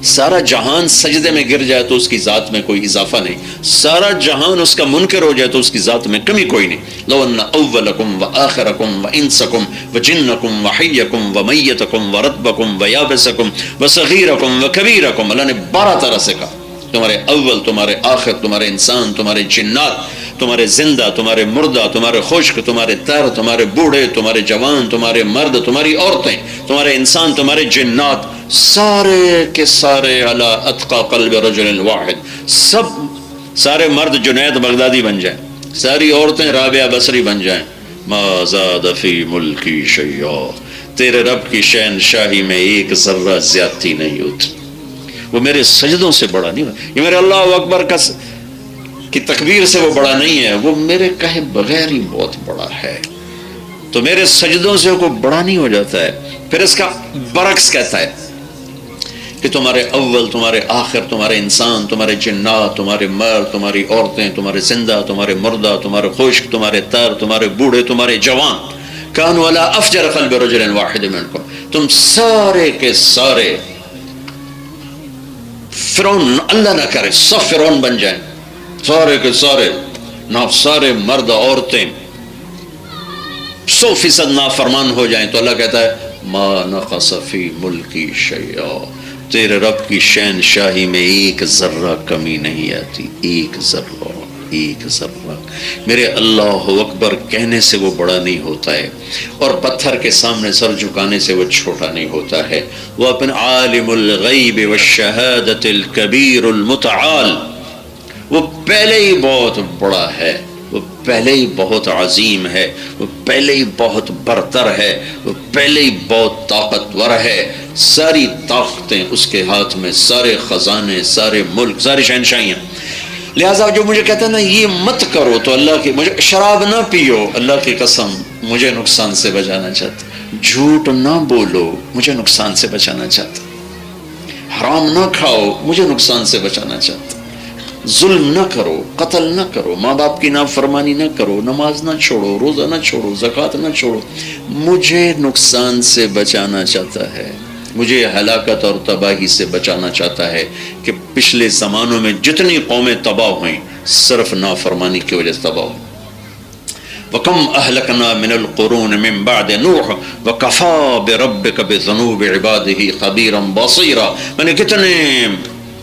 سارا جہان سجدے میں گر جائے تو اس کی ذات میں کوئی اضافہ نہیں، سارا جہان اس کا منکر ہو جائے تو اس کی ذات میں کمی کوئی نہیں۔ لو ان اولکم وآخرکم وانسکم وجنکم وحیکم ومیتکم ورطبکم ویابسکم وصغیرکم وکبیرکم، اللہ نے 12 طرح سے کہا، تمہارے اول، تمہارے آخر، تمہارے انسان، تمہارے جنات، تمہارے زندہ، تمہارے مردہ، تمہارے خشک، تمہارے تر، تمہارے بوڑھے، تمہارے جوان، تمہارے مرد، تمہاری عورتیں، تمہارے انسان، تمہارے جنات، سارے کے سارے علی اتقى قلب رجل واحد، سارے مرد جنید بغدادی بن جائیں، ساری عورتیں رابعہ بصری بن جائیں، ما زاد فی ملکی شیئا، تیرے رب کی شہنشاہی میں ایک ذرہ زیادتی نہیں ہوتی، وہ میرے سجدوں سے بڑا نہیں، یہ میرے اللہ اکبر کی تکبیر سے وہ بڑا نہیں ہے، وہ میرے کہے بغیر ہی بہت بڑا ہے، تو میرے سجدوں سے وہ بڑا نہیں ہو جاتا ہے۔ پھر اس کا برعکس کہتا ہے کہ تمہارے اول، تمہارے آخر، تمہارے انسان، تمہارے جنات، تمہارے مرد، تمہاری عورتیں، تمہارے زندہ، تمہارے مردہ، تمہارے خشک، تمہارے تر، تمہارے بوڑھے، تمہارے جوان، کانوا علی افجر قلب رجل واحد منکم، تم سارے کے سارے فرعون، اللہ نہ کرے سب فرعون بن جائیں، سارے کے سارے سارے مرد عورتیں 100% نافرمان ہو جائیں، تو اللہ کہتا ہے ما نقص فی ملکی شیئا، تیرے رب کی شہنشاہی میں ایک ذرہ کمی نہیں آتی، ایک ذرہ، ایک ذرہ۔ میرے اللہ اکبر کہنے سے وہ بڑا نہیں ہوتا ہے، اور پتھر کے سامنے سر جھکانے سے وہ چھوٹا نہیں ہوتا ہے، وہ اپنے عالم الغیب والشہادت الکبیر المتعال، وہ پہلے ہی بہت بڑا ہے، وہ پہلے ہی بہت عظیم ہے، وہ پہلے ہی بہت برتر ہے، وہ پہلے ہی بہت طاقتور ہے، ساری طاقتیں اس کے ہاتھ میں، سارے خزانے، سارے ملک، ساری شہنشاہیاں۔ لہٰذا جو مجھے کہتا ہے نا یہ مت کرو، تو اللہ کی، مجھے شراب نہ پیو، اللہ کی قسم مجھے نقصان سے بچانا چاہتا، جھوٹ نہ بولو، مجھے نقصان سے بچانا چاہتا، حرام نہ کھاؤ، مجھے نقصان سے بچانا چاہتا، ظلم نہ کرو، قتل نہ کرو، ماں باپ کی نافرمانی نہ کرو، نماز نہ چھوڑو، روزہ نہ چھوڑو، زکوٰۃ نہ چھوڑو، مجھے نقصان سے بچانا چاہتا ہے، مجھے ہلاکت اور تباہی سے بچانا چاہتا ہے، کہ پچھلے زمانوں میں جتنی قومیں تباہ ہوئیں صرف نافرمانی کی وجہ سے تباہ ہوئیں۔ وَكَمْ أَهْلَكْنَا مِنَ الْقُرُونِ مِنْ بَعْدِ نُوحٍ وَكَفَى بِرَبِّكَ بِذُنُوبِ عِبَادِهِ خَبِيرًا بَصِيرًا، میں نے کتنے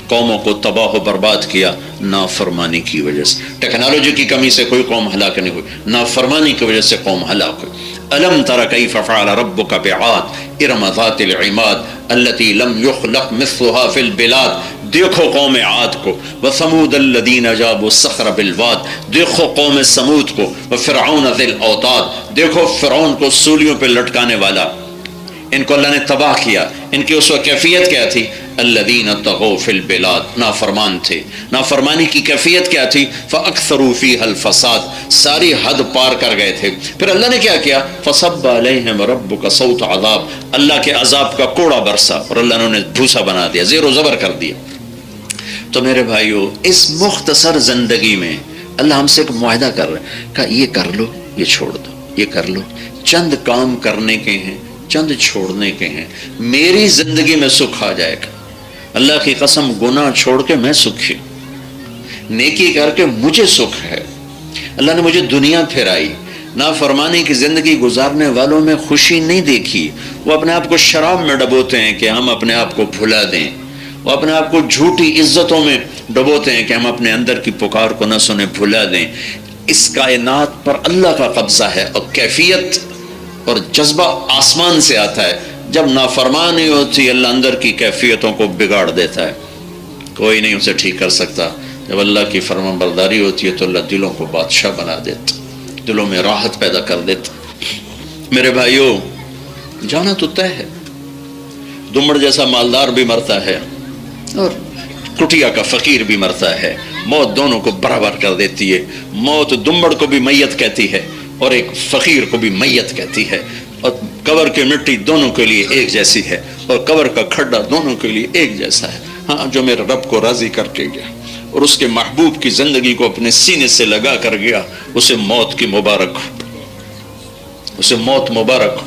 قوموں کو تباہ و برباد کیا نافرمانی کی وجہ سے، ٹیکنالوجی کی کمی سے کوئی قوم ہلاک نہیں ہوئی، نافرمانی کی وجہ سے قوم ہلاک ہوئی۔ أَلَمْ تَرَ كَيْفَ فَعَلَ رَبُّكَ بِعَادٍ إِرَمَ ذَاتِ الْعِمَادِ الَّتِي لَمْ يُخْلَقْ مِثْلُهَا فِي الْبِلَادِ، دیکھو قوم عاد کو، وَثَمُودَ الَّذِينَ جَابُوا الصَّخْرَ بِالْوَادِ، دیکھو قوم سمود کو، وَفِرْعَوْنَ ذِي الْأَوْتَادِ، دیکھو فرعون کو سولیوں پہ لٹکانے والا، ان کو اللہ نے تباہ کیا، ان کی اس وقت کیفیت کیا تھی؟ الذین طغوا فی البلاد، نافرمان تھے، نافرمانی کی کیفیت کیا تھی؟ فاکثروا فیہا الفساد، ساری حد پار کر گئے تھے۔ پھر اللہ نے کیا کیا؟ فصب علیہم ربک صوت عذاب، اللہ کے عذاب کا کوڑا برسا اور اللہ نے انہیں بھوسا بنا دیا، زیر و زبر کر دیا۔ تو میرے بھائیو، اس مختصر زندگی میں اللہ ہم سے ایک معاہدہ کر رہا ہے کہ یہ کر لو، یہ چھوڑ دو، یہ کر لو، چند کام کرنے کے ہیں، چند چھوڑنے کے ہیں، میری زندگی میں سکھ آ جائے گا۔ اللہ کی قسم گناہ چھوڑ کے میں سکھی، نیکی کر کے مجھے سکھ ہے۔ اللہ نے مجھے دنیا پھرائی، نافرمانی کی زندگی گزارنے والوں میں خوشی نہیں دیکھی، وہ اپنے آپ کو شراب میں ڈبوتے ہیں کہ ہم اپنے آپ کو بھلا دیں، وہ اپنے آپ کو جھوٹی عزتوں میں ڈبوتے ہیں کہ ہم اپنے اندر کی پکار کو نہ سنیں، بھلا دیں۔ اس کائنات پر اللہ کا قبضہ ہے، اور کیفیت اور جذبہ آسمان سے آتا ہے۔ جب نافرمانی ہوتی اللہ اندر کی کیفیتوں کو بگاڑ دیتا ہے، کوئی نہیں اسے ٹھیک کر سکتا۔ جب اللہ کی فرمان برداری ہوتی ہے تو اللہ دلوں کو بادشاہ بنا دیتا، دلوں میں راحت پیدا کر دیتا۔ میرے بھائیوں، جانا تو طے ہے، دمڑ جیسا مالدار بھی مرتا ہے اور کٹیا کا فقیر بھی مرتا ہے، موت دونوں کو برابر کر دیتی ہے۔ موت دمڑ کو بھی میت کہتی ہے اور ایک فقیر کو بھی میت کہتی ہے، اور قبر کی مٹی دونوں کے لیے ایک جیسی ہے، اور قبر کا کھڈا دونوں کے لیے ایک جیسا ہے۔ ہاں، جو میرے رب کو راضی کر کے گیا اور اس کے محبوب کی زندگی کو اپنے سینے سے لگا کر گیا، اسے موت کی مبارک ہو، اسے موت مبارک ہو۔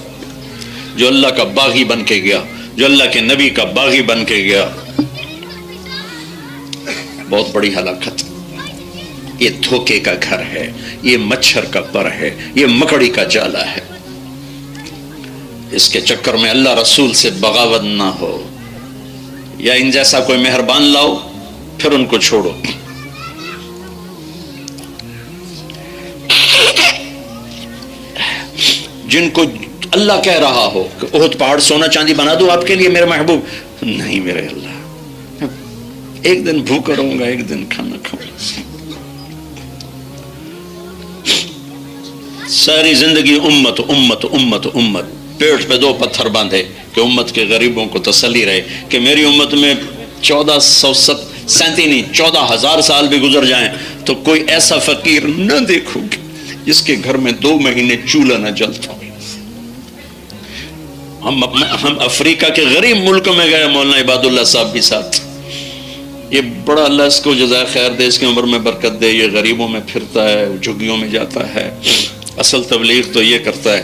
جو اللہ کا باغی بن کے گیا، جو اللہ کے نبی کا باغی بن کے گیا، بہت بڑی ہلاکت. یہ دھوکے کا گھر ہے، یہ مچھر کا پر ہے، یہ مکڑی کا جالا ہے. اس کے چکر میں اللہ رسول سے بغاوت نہ ہو، یا ان جیسا کوئی مہربان لاؤ پھر ان کو چھوڑو. جن کو اللہ کہہ رہا ہو کہ احد پہاڑ سونا چاندی بنا دو آپ کے لیے میرے محبوب، نہیں میرے اللہ، ایک دن بھوکا رہوں گا، ایک دن کھانا کھاؤں گا. ساری زندگی امت امت امت امت، پیٹ پہ 2 پتھر باندھے کہ امت کے غریبوں کو تسلی رہے کہ میری امت میں 14,000 سال بھی گزر جائیں تو کوئی ایسا فقیر نہ دیکھو گے جس کے گھر میں 2 مہینے چولہا نہ جلتا. ہم افریقہ کے غریب ملک میں گئے مولانا عباد اللہ صاحب کے ساتھ. یہ بڑا اللہ اس کو جزائے خیر دے، اس کی عمر میں برکت دے. یہ غریبوں میں پھرتا ہے، جھگیوں میں جاتا ہے، اصل تبلیغ تو یہ کرتا ہے.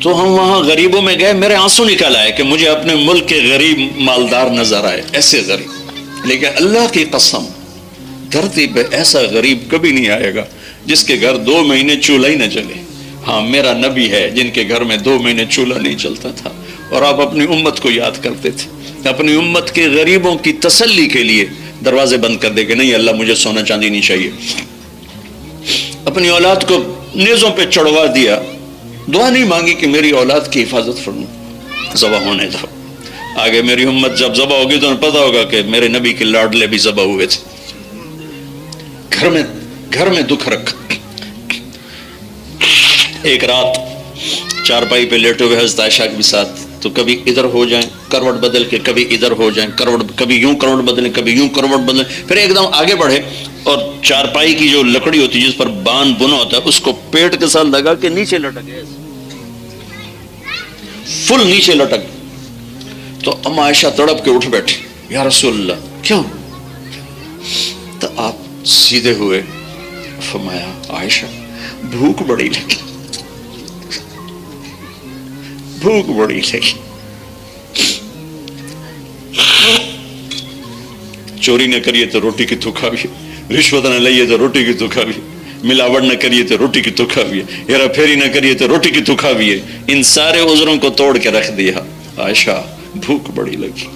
تو ہم وہاں غریبوں میں گئے، میرے آنسو نکل آئے کہ مجھے اپنے ملک کے غریب مالدار نظر آئے، ایسے غریب. لیکن اللہ کی قسم دھرتی پہ ایسا غریب کبھی نہیں آئے گا جس کے گھر 2 مہینے چولہا ہی نہ جلے. ہاں میرا نبی ہے جن کے گھر میں 2 مہینے چولہا نہیں چلتا تھا، اور آپ اپنی امت کو یاد کرتے تھے. اپنی امت کے غریبوں کی تسلی کے لیے دروازے بند کر دے کہ نہیں اللہ مجھے سونا چاندی نہیں چاہیے. اپنی اولاد کو نیزوں پہ چڑھوا دیا، دعا نہیں مانگی کہ میری اولاد کی حفاظت فرما، ذبح ہونے دو. آگے میری امت جب ذبح ہوگی تو انہیں پتا ہوگا کہ میرے نبی کے لاڈلے بھی ذبح ہوئے تھے. گھر میں دکھ رکھا. ایک رات چارپائی پہ لیٹے ہوئے حضرت عائشہ کے ساتھ، تو کبھی ادھر ہو جائیں کروٹ بدل کے، کبھی ادھر ہو جائیں کروٹ، کبھی یوں کروٹ بدلیں کبھی یوں کروٹ بدلیں. پھر ایک دم آگے بڑھے اور چارپائی کی جو لکڑی ہوتی ہے جس پر بان بنا ہوتا ہے اس کو پیٹ کے ساتھ لگا کے نیچے لٹک، فل نیچے لٹک. تو ام عائشہ تڑپ کے اٹھ بیٹھے، یا رسول اللہ کیوں؟ تو آپ سیدھے ہوئے، فرمایا عائشہ بھوک بڑی لگی، بھوک بڑی لگی. چوری نہ کریے تو روٹی کی تو کھاویے، رشوت نہ لئیے تو روٹی کی تو کھاویے، ملاوٹ نہ کریے تو روٹی کی تو کھاویے، ہیرا پھیری نہ کریے تو روٹی کی تو کھاویے. ان سارے عذروں کو توڑ کے رکھ دیا. عائشہ بھوک بڑی لگی.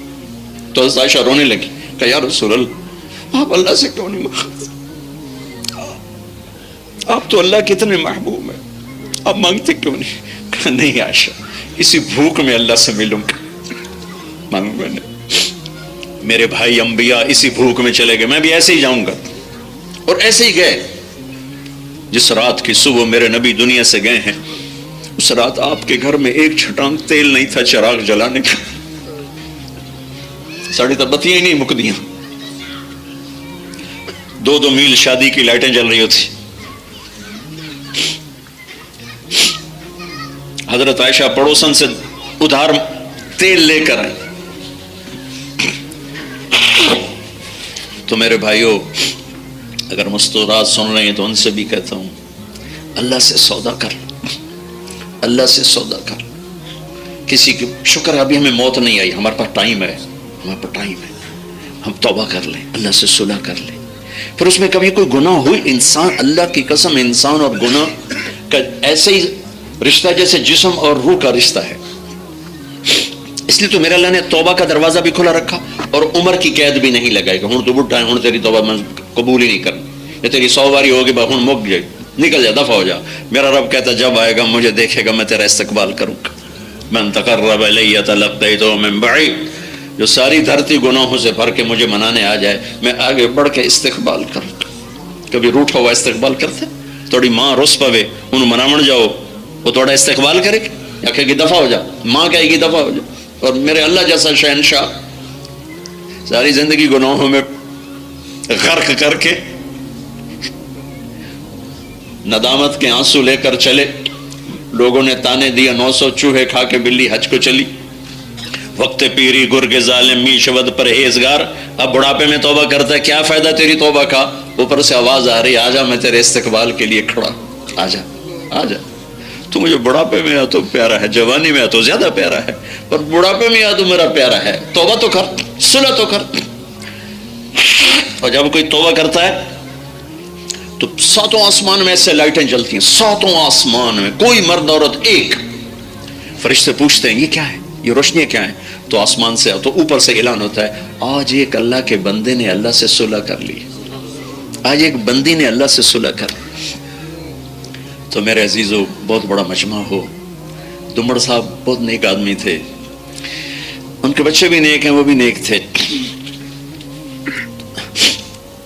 تو حضرت عائشہ رونے لگی کہ یا رسول اللہ آپ اللہ سے کیوں نہیں مانگتے؟ آپ تو اللہ کے اتنے محبوب ہیں، آپ مانگتے کیوں نہیں؟ کہا نہیں عائشہ، اسی بھوک میں اللہ سے ملوں گا، مانگوں گا نہیں. میرے بھائی انبیاء اسی بھوک میں چلے گئے، میں بھی ایسے ہی جاؤں گا. اور ایسے ہی گئے. جس رات کی صبح میرے نبی دنیا سے گئے ہیں، اس رات آپ کے گھر میں ایک چھٹانگ تیل نہیں تھا چراغ جلانے کا. ساڑی تو بتیاں ہی نہیں مک دیاں. 2 میل شادی کی لائٹیں جل رہی ہوتی. حضرت عائشہ پڑوسن سے ادھار تیل لے کر آئی. تو میرے بھائیوں اگر مستورات سن رہے ہیں تو ان سے بھی کہتا ہوں اللہ سے سودا کر، اللہ سے سودا کر. کسی کی شکر ابھی ہمیں موت نہیں آئی، ہمارے پاس ٹائم ہے، ہمارے پاس ٹائم ہے، ہم توبہ کر لیں، اللہ سے صلح کر لیں. پھر اس میں کبھی کوئی گناہ ہوئی، انسان اللہ کی قسم انسان اور گناہ کا ایسے ہی رشتہ جیسے جسم اور روح کا رشتہ ہے. اس لیے تو میرے اللہ نے توبہ کا دروازہ بھی کھلا رکھا اور عمر کی قید بھی نہیں لگائی کہ ہوں تو بڑھا ہے، ہوں تیری توبہ میں قبول ہی نہیں کرنا، یا تیری 100 باری ہوگی ہوں مک جائے، نکل جا، دفع ہو جا. میرا رب کہتا جب آئے گا مجھے دیکھے گا میں تیرا استقبال کروں گا. من تقرب الی تلقیتہ من بعید، جو ساری دھرتی گناہوں سے بھر کے مجھے منانے آ جائے میں آگے بڑھ کے استقبال کروں گا. کبھی روٹا ہوا استقبال کرتے؟ تھوڑی ماں رس پوے انہوں منامن جاؤ، وہ تھوڑا استقبال کرے گی یا کہے گی دفع ہو جا؟ ماں کہے گی دفع ہو جا. اور میرے اللہ جیسا شہنشاہ ساری زندگی گناہوں میں غرق کر کے ندامت کے آنسو لے کر چلے. لوگوں نے تانے دیا 900 چوہے کھا کے بلی حج کو چلی. وقت پیری گرگ ظالم می شود پرہیزگار. اب بڑھاپے میں توبہ کرتا ہے، کیا فائدہ تیری توبہ کا؟ اوپر سے آواز آ رہی آجا میں تیرے استقبال کے لیے کھڑا، آجا آجا. تو مجھے بڑھاپے میں آ تو پیارا ہے، جوانی میں آ تو زیادہ پیارا ہے، پر بڑھاپے میں آ تو میرا پیارا ہے. توبہ تو کر، صلح تو کر. اور جب کوئی توبہ کرتا ہے تو ساتوں آسمان میں ایسے لائٹیں جلتی ہیں، ساتوں آسمان میں کوئی مرد عورت ایک. فرشتے پوچھتے ہیں یہ کیا ہے، یہ روشنیاں کیا ہیں؟ تو آسمان سے تو اوپر سے اعلان ہوتا ہے آج ایک اللہ کے بندے نے اللہ سے صلح کر لی، آج ایک بندی نے اللہ سے صلح کر لی. تو میرے عزیزو، بہت بڑا مجمع ہو. دمڑ صاحب بہت نیک آدمی تھے، ان کے بچے بھی نیک ہیں، وہ بھی نیک تھے.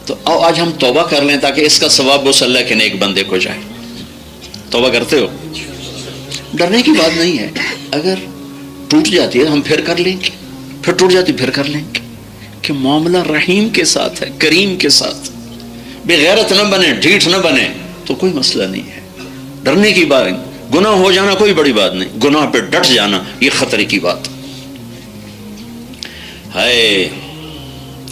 تو آؤ آج ہم توبہ کر لیں تاکہ اس کا ثواب اس اللہ کے نیک بندے کو جائے. توبہ کرتے ہو؟ ڈرنے کی بات نہیں ہے. اگر ٹوٹ جاتی ہے ہم پھر کر لیں گے، پھر ٹوٹ جاتی پھر کر لیں گے، کہ معاملہ رحیم کے ساتھ ہے، کریم کے ساتھ. بے غیرت نہ بنے، ڈھیٹ نہ بنے تو کوئی مسئلہ نہیں ہے. ڈرنے کی بات، گناہ ہو جانا کوئی بڑی بات نہیں، گناہ پہ ڈٹ جانا یہ خطرے کی بات. ہائے،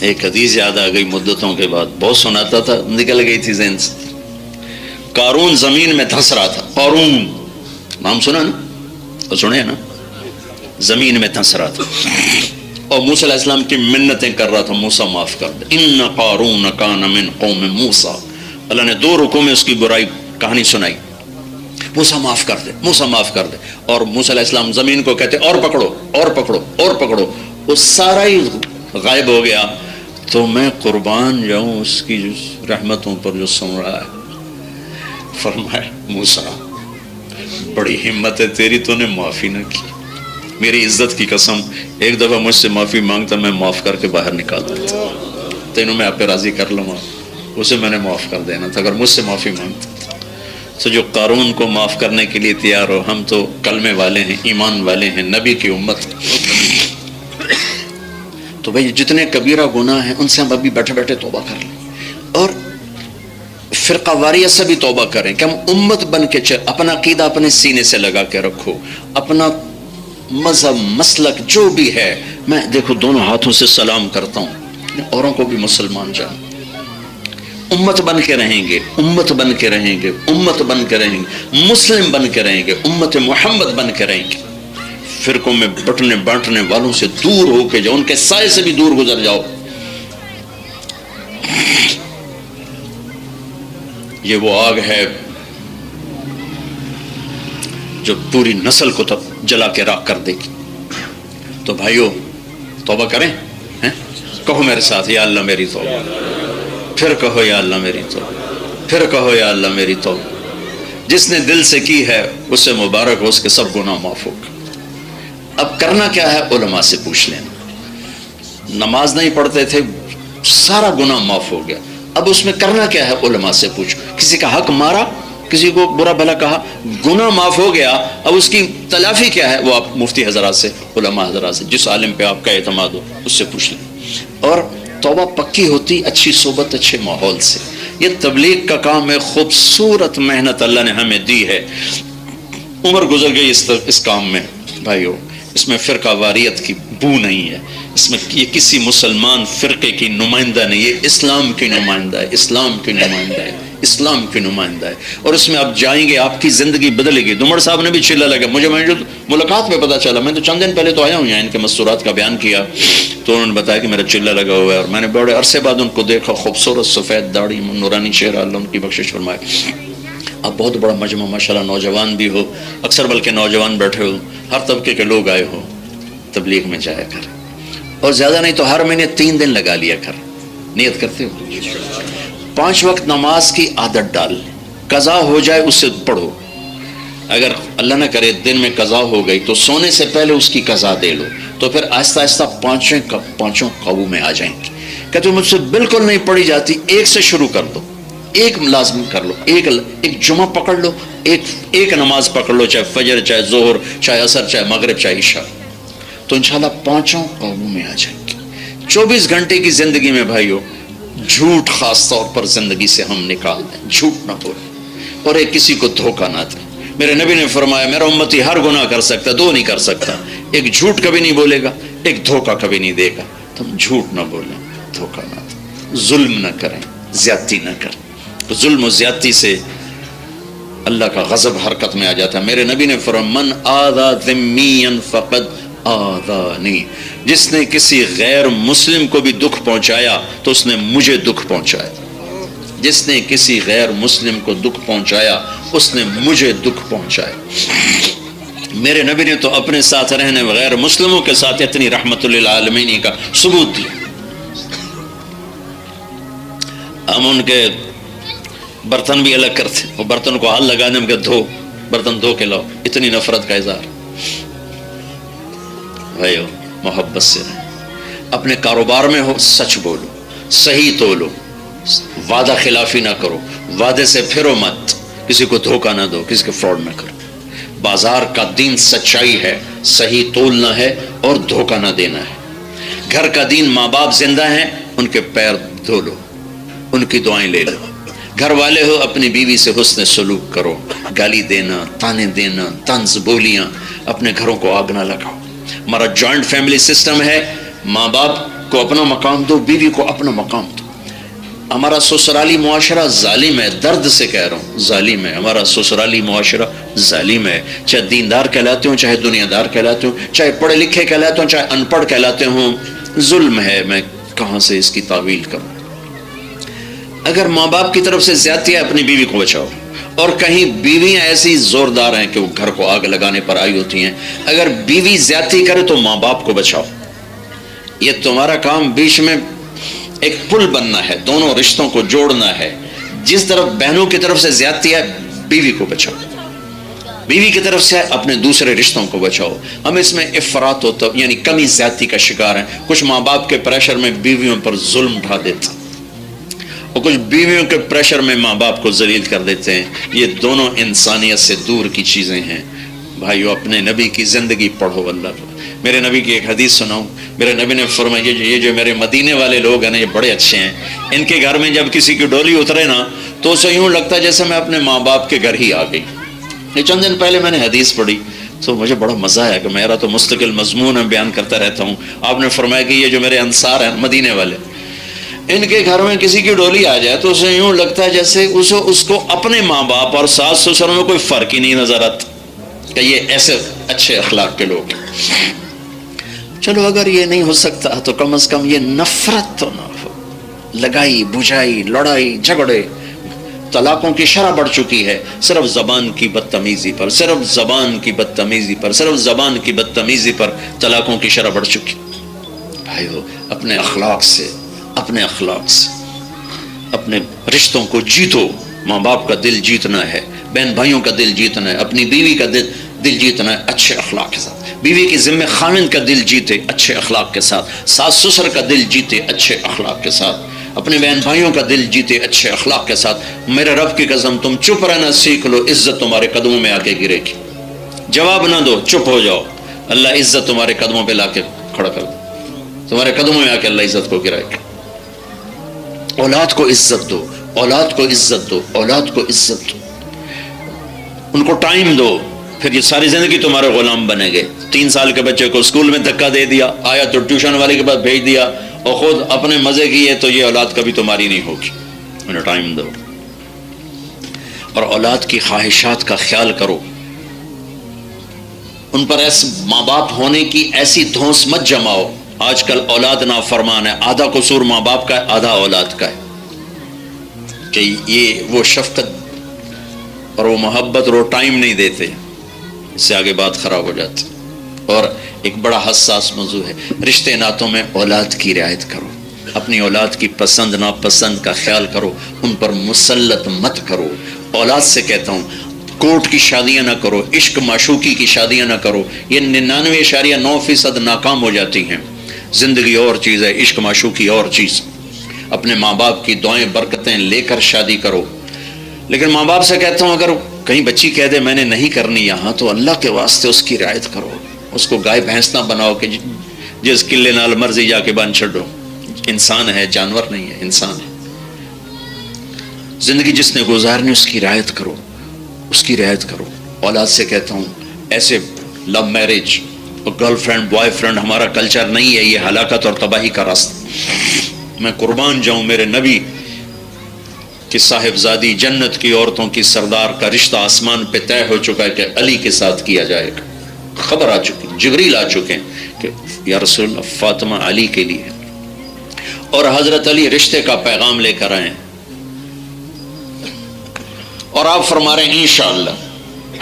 ایک حدیث یاد آ گئی مدتوں کے بعد، بہت سناتا تھا، نکل گئی تھی ذہن سے. قارون زمین میں دھنس رہا تھا. قارون نام سنا نا، اور سنے نا، زمین میں دھنس رہا تھا اور موسیٰ علیہ السلام کی منتیں کر رہا تھا، موسیٰ معاف کر دے. ان قارون کان من قوم موسیٰ. اللہ نے 2 رکوع میں اس کی برائی کہانی سنائی، موسیٰ معاف کر دے، موسیٰ معاف کر دے. اور موسیٰ علیہ السلام زمین کو کہتے اور پکڑو اور پکڑو اور پکڑو، وہ سارا ہی غائب ہو گیا. تو میں قربان جاؤں اس کی رحمتوں پر جو سن رہا ہے. فرمایا موسیٰ بڑی ہمت ہے تیری، تو نے معافی نہ کی. میری عزت کی قسم، ایک دفعہ مجھ سے معافی مانگتا میں معاف کر کے باہر نکال دیتا. تینوں میں آپ پہ راضی کر لوں گا، اسے میں نے معاف کر دینا تھا اگر مجھ سے معافی مانگتا. تو جو قارون کو معاف کرنے کے لیے تیار ہو، ہم تو کلمے والے ہیں، ایمان والے ہیں، نبی کی امت. تو بھائی جتنے کبیرہ گناہ ہیں ان سے ہم ابھی بیٹھے بیٹھے توبہ کر لیں، اور فرقہ واریت سے بھی توبہ کریں کہ ہم امت بن کے اپنا عقیدہ اپنے سینے سے لگا کے رکھو. اپنا مذہب مسلک جو بھی ہے، میں دیکھو دونوں ہاتھوں سے سلام کرتا ہوں، اوروں کو بھی مسلمان جان. امت بن کے رہیں گے، امت بن کے رہیں گے، امت بن کے رہیں گے، مسلم بن کے رہیں گے، امت محمد بن کے رہیں گے. فرقوں میں بٹنے بانٹنے والوں سے دور ہو کے جاؤ، ان کے سائے سے بھی دور گزر جاؤ. یہ وہ آگ ہے جو پوری نسل کو تب جلا کے راکھ کر دے گی. تو بھائیو توبہ کریں. کہو میرے ساتھ یا اللہ میری توبہ، پھر کہو یا اللہ میری توبہ، پھر کہو یا اللہ میری توبہ. جس نے دل سے کی ہے اسے مبارک ہو، اس کے سب گناہ معاف ہو. اب کرنا کیا ہے؟ علماء سے پوچھ لینا. نماز نہیں پڑھتے تھے، سارا گناہ معاف ہو گیا، اب اس میں کرنا کیا ہے؟ علماء سے پوچھو. کسی کا حق مارا، کسی کو برا بھلا کہا، گناہ معاف ہو گیا، اب اس کی تلافی کیا ہے؟ وہ آپ مفتی حضرات سے، علماء حضرات سے، جس عالم پہ آپ کا اعتماد ہو اس سے پوچھ لیں. اور توبہ پکی ہوتی اچھی صحبت، اچھے ماحول سے. یہ تبلیغ کا کام ہے، خوبصورت محنت اللہ نے ہمیں دی ہے. عمر گزر گئی اس کام میں بھائیو. اس میں فرقہ واریت کی بو نہیں ہے، اس میں یہ کسی مسلمان فرقے کی نمائندہ نہیں، یہ اسلام کی نمائندہ ہے، اسلام کی نمائندہ ہے، اسلام کی نمائندہ ہے. اور اس میں آپ جائیں گے آپ کی زندگی بدلے گی. دمڑ صاحب نے بھی چلا لگا، مجھے جو ملاقات میں پتا چلا، میں تو چند دن پہلے تو آیا ہوں یہاں، ان کے مستورات کا بیان کیا تو انہوں نے بتایا کہ میرا چلا لگا ہوا ہے. اور میں نے بڑے عرصے بعد ان کو دیکھا، خوبصورت سفید داڑھی، نورانی چہرہ، اللہ ان کی بخشش فرمائے. اب بہت بڑا مجمع ماشاءاللہ، نوجوان بھی ہو، اکثر بلکہ نوجوان بیٹھے ہو، ہر طبقے کے لوگ آئے ہو. تبلیغ میں جایا کر، اور زیادہ نہیں تو ہر مہینے 3 دن لگا لیا کر. نیت کرتے ہو 5 وقت نماز کی عادت ڈال. قضا ہو جائے اس سے پڑھو، اگر اللہ نہ کرے دن میں قضا ہو گئی تو سونے سے پہلے اس کی قضا دے لو، تو پھر آہستہ آہستہ پانچوں قابو میں آ جائیں گی. کہتے مجھ سے بالکل نہیں پڑھی جاتی، ایک سے شروع کر دو، ایک لازم کر لو، ایک جمعہ پکڑ لو، ایک نماز پکڑ لو، چاہے فجر، چاہے ظہر، چاہے عصر، چاہے مغرب، چاہے عشاء، تو انشاءاللہ 5 قابو میں آ جائیں گے. 24 گھنٹے کی زندگی میں بھائیو جھوٹ خاص طور پر زندگی سے ہم نکال دیں. جھوٹ نہ بولیں اور ایک کسی کو دھوکہ نہ دیں. میرے نبی نے فرمایا میرا امتی ہر گناہ کر سکتا، 2 نہیں کر سکتا. ایک جھوٹ کبھی نہیں بولے گا، ایک دھوکہ کبھی نہیں دے گا. تم جھوٹ نہ بولیں، دھوکہ نہ دیں، ظلم نہ کریں، زیادتی نہ کریں. ظلم و زیادتی سے اللہ کا غضب حرکت میں آ جاتا ہے. میرے نبی نے فرمایا من آذا ذمیا فقد آذانی، جس نے کسی غیر مسلم کو بھی دکھ پہنچایا تو اس نے مجھے دکھ پہنچایا، جس نے کسی غیر مسلم کو دکھ پہنچایا اس نے مجھے دکھ پہنچایا۔ میرے نبی نے تو اپنے ساتھ رہنے غیر مسلموں کے ساتھ اتنی رحمت للعالمین کا ثبوت دیا۔ ہم ان کے برتن بھی الگ کرتے، وہ برتن کو ہاتھ لگانے میں کہ دھو، برتن دھو کے لاؤ، اتنی نفرت کا اظہار۔ بھائیو محبت سے رہیں، اپنے کاروبار میں ہو سچ بولو، صحیح تولو، وعدہ خلافی نہ کرو، وعدے سے پھرو مت، کسی کو دھوکہ نہ دو، کسی کو فراڈ نہ کرو۔ بازار کا دین سچائی ہے، صحیح تولنا ہے اور دھوکہ نہ دینا ہے۔ گھر کا دین ماں باپ زندہ ہیں، ان کے پیر دھو لو، ان کی دعائیں لے لو۔ گھر والے ہو، اپنی بیوی سے حسن سلوک کرو، گالی دینا، تانے دینا، طنز بولیاں، اپنے گھروں کو آگ نہ لگاؤ۔ ہمارا جوائنٹ فیملی سسٹم ہے، ماں باپ کو اپنا مقام دو، بیوی کو اپنا مقام دو۔ ہمارا سسرالی معاشرہ ظالم ہے، درد سے کہہ رہا ہوں، ظالم ہے ہمارا سسرالی معاشرہ، ظالم ہے، چاہے دیندار کہلاتے ہوں، چاہے دنیا دار کہلاتے ہوں، چاہے پڑھے لکھے کہلاتے ہوں، چاہے ان پڑھ کہلاتے ہوں، ظلم ہے۔ میں کہاں سے اس کی تعویل کروں؟ اگر ماں باپ کی طرف سے زیادتی ہے، اپنی بیوی کو بچاؤ، اور کہیں بیویاں ایسی زوردار ہیں کہ وہ گھر کو آگ لگانے پر آئی ہوتی ہیں، اگر بیوی زیادتی کرے تو ماں باپ کو بچاؤ۔ یہ تمہارا کام بیچ میں ایک پل بننا ہے، دونوں رشتوں کو جوڑنا ہے۔ جس طرف بہنوں کی طرف سے زیادتی ہے، بیوی کو بچاؤ، بیوی کی طرف سے اپنے دوسرے رشتوں کو بچاؤ۔ ہم اس میں افراط ہوتا یعنی کمی زیادتی کا شکار ہیں۔ کچھ ماں باپ کے پریشر میں بیویوں پر ظلم ڈھا دیتے ہیں، اور کچھ بیویوں کے پریشر میں ماں باپ کو ذلیل کر دیتے ہیں۔ یہ دونوں انسانیت سے دور کی چیزیں ہیں۔ بھائیو اپنے نبی کی زندگی پڑھو۔ اللہ میرے نبی کی ایک حدیث سناؤں، میرے نبی نے فرمایا یہ جو میرے مدینے والے لوگ ہیں نا، یہ بڑے اچھے ہیں، ان کے گھر میں جب کسی کی ڈولی اترے نا تو اسے یوں لگتا ہے جیسے میں اپنے ماں باپ کے گھر ہی آ گئی۔ یہ چند دن پہلے میں نے حدیث پڑھی تو مجھے بڑا مزہ آیا کہ میرا تو مستقل مضمون ہے، بیان کرتا رہتا ہوں۔ آپ نے فرمایا کہ یہ جو میرے انصار ہیں مدینے والے، ان کے گھر میں کسی کی ڈولی آ جائے تو اسے یوں لگتا ہے جیسے اس کو اپنے ماں باپ اور ساس سسر میں کوئی فرق ہی نہیں نظر آتا، کہ یہ ایسے اچھے اخلاق کے لوگ ہیں۔ چلو اگر یہ نہیں ہو سکتا تو کم از کم یہ نفرت تو نہ ہو، لگائی بجھائی، لڑائی جھگڑے۔ طلاقوں کی شرح بڑھ چکی ہے صرف زبان کی بدتمیزی پر، صرف زبان کی بدتمیزی پر، صرف زبان کی بدتمیزی پر طلاقوں کی شرح بڑھ چکی۔ بھائیو اپنے اخلاق سے، اپنے اخلاق سے اپنے رشتوں کو جیتو۔ ماں باپ کا دل جیتنا ہے، بہن بھائیوں کا دل جیتنا ہے، اپنی بیوی کا دل جیتنا ہے اچھے اخلاق کے ساتھ۔ بیوی کی ذمہ خاوند کا دل جیتے اچھے اخلاق کے ساتھ، ساس سسر کا دل جیتے اچھے اخلاق کے ساتھ، اپنے بہن بھائیوں کا دل جیتے اچھے اخلاق کے ساتھ۔ میرے رب کی قسم تم چپ رہنا سیکھ لو، عزت تمہارے قدموں میں آ کے گرے گی۔ جواب نہ دو، چپ ہو جاؤ، اللہ عزت تمہارے قدموں پہ لا کے کھڑا کر دو، تمہارے قدموں میں آ کے اللہ عزت کو گرائے گا۔ اولاد کو عزت دو، اولاد کو عزت دو، اولاد کو عزت دو، ان کو ٹائم دو، پھر یہ ساری زندگی تمہارے غلام بنے گے۔ 3 سال کے بچے کو اسکول میں دھکا دے دیا، آیا تو ٹیوشن والے کے پاس بھیج دیا، اور خود اپنے مزے کیے، تو یہ اولاد کبھی تمہاری نہیں ہوگی۔ انہیں ٹائم دو، اور اولاد کی خواہشات کا خیال کرو۔ ان پر ایسے ماں باپ ہونے کی ایسی دھونس مت جماؤ۔ آج کل اولاد نافرمان ہے، آدھا قصور ماں باپ کا ہے، آدھا اولاد کا ہے، کہ یہ وہ شفقت اور وہ محبت اور وہ ٹائم نہیں دیتے، اس سے آگے بات خراب ہو جاتی۔ اور ایک بڑا حساس موضوع ہے، رشتے ناتوں میں اولاد کی رعایت کرو، اپنی اولاد کی پسند ناپسند کا خیال کرو، ان پر مسلط مت کرو۔ اولاد سے کہتا ہوں کورٹ کی شادیاں نہ کرو، عشق معشوقی کی شادیاں نہ کرو، یہ 99.9% ناکام ہو جاتی ہیں۔ زندگی اور چیز ہے، عشق معشوقی اور چیز۔ اپنے ماں باپ کی دعائیں برکتیں لے کر شادی کرو۔ لیکن ماں باپ سے کہتا ہوں اگر کہیں بچی کہہ دے میں نے نہیں کرنی یہاں، تو اللہ کے واسطے اس کی رعایت کرو، اس کو گائے بھینس نہ بناؤ کہ جس قلعے نال مرضی جا کے بن چھڈو۔ انسان ہے، جانور نہیں ہے، انسان ہے۔ زندگی جس نے گزارنی اس کی رعایت کرو، اس کی رعایت کرو۔ اولاد سے کہتا ہوں ایسے لو میرج اور گرل فرینڈ بوائے فرینڈ ہمارا کلچر نہیں ہے، یہ ہلاکت اور تباہی کا راستہ۔ میں قربان جاؤں میرے نبی کہ صاحبزادی جنت کی عورتوں کی سردار کا رشتہ آسمان پہ طے ہو چکا ہے کہ علی کے ساتھ کیا جائے گا، خبر آ چکی۔ جبریل آ چکے ہیں کہ یا رسول اللہ فاطمہ علی کے لیے، اور حضرت علی رشتے کا پیغام لے کر آئے ہیں، اور آپ فرما رہے ہیں انشاءاللہ۔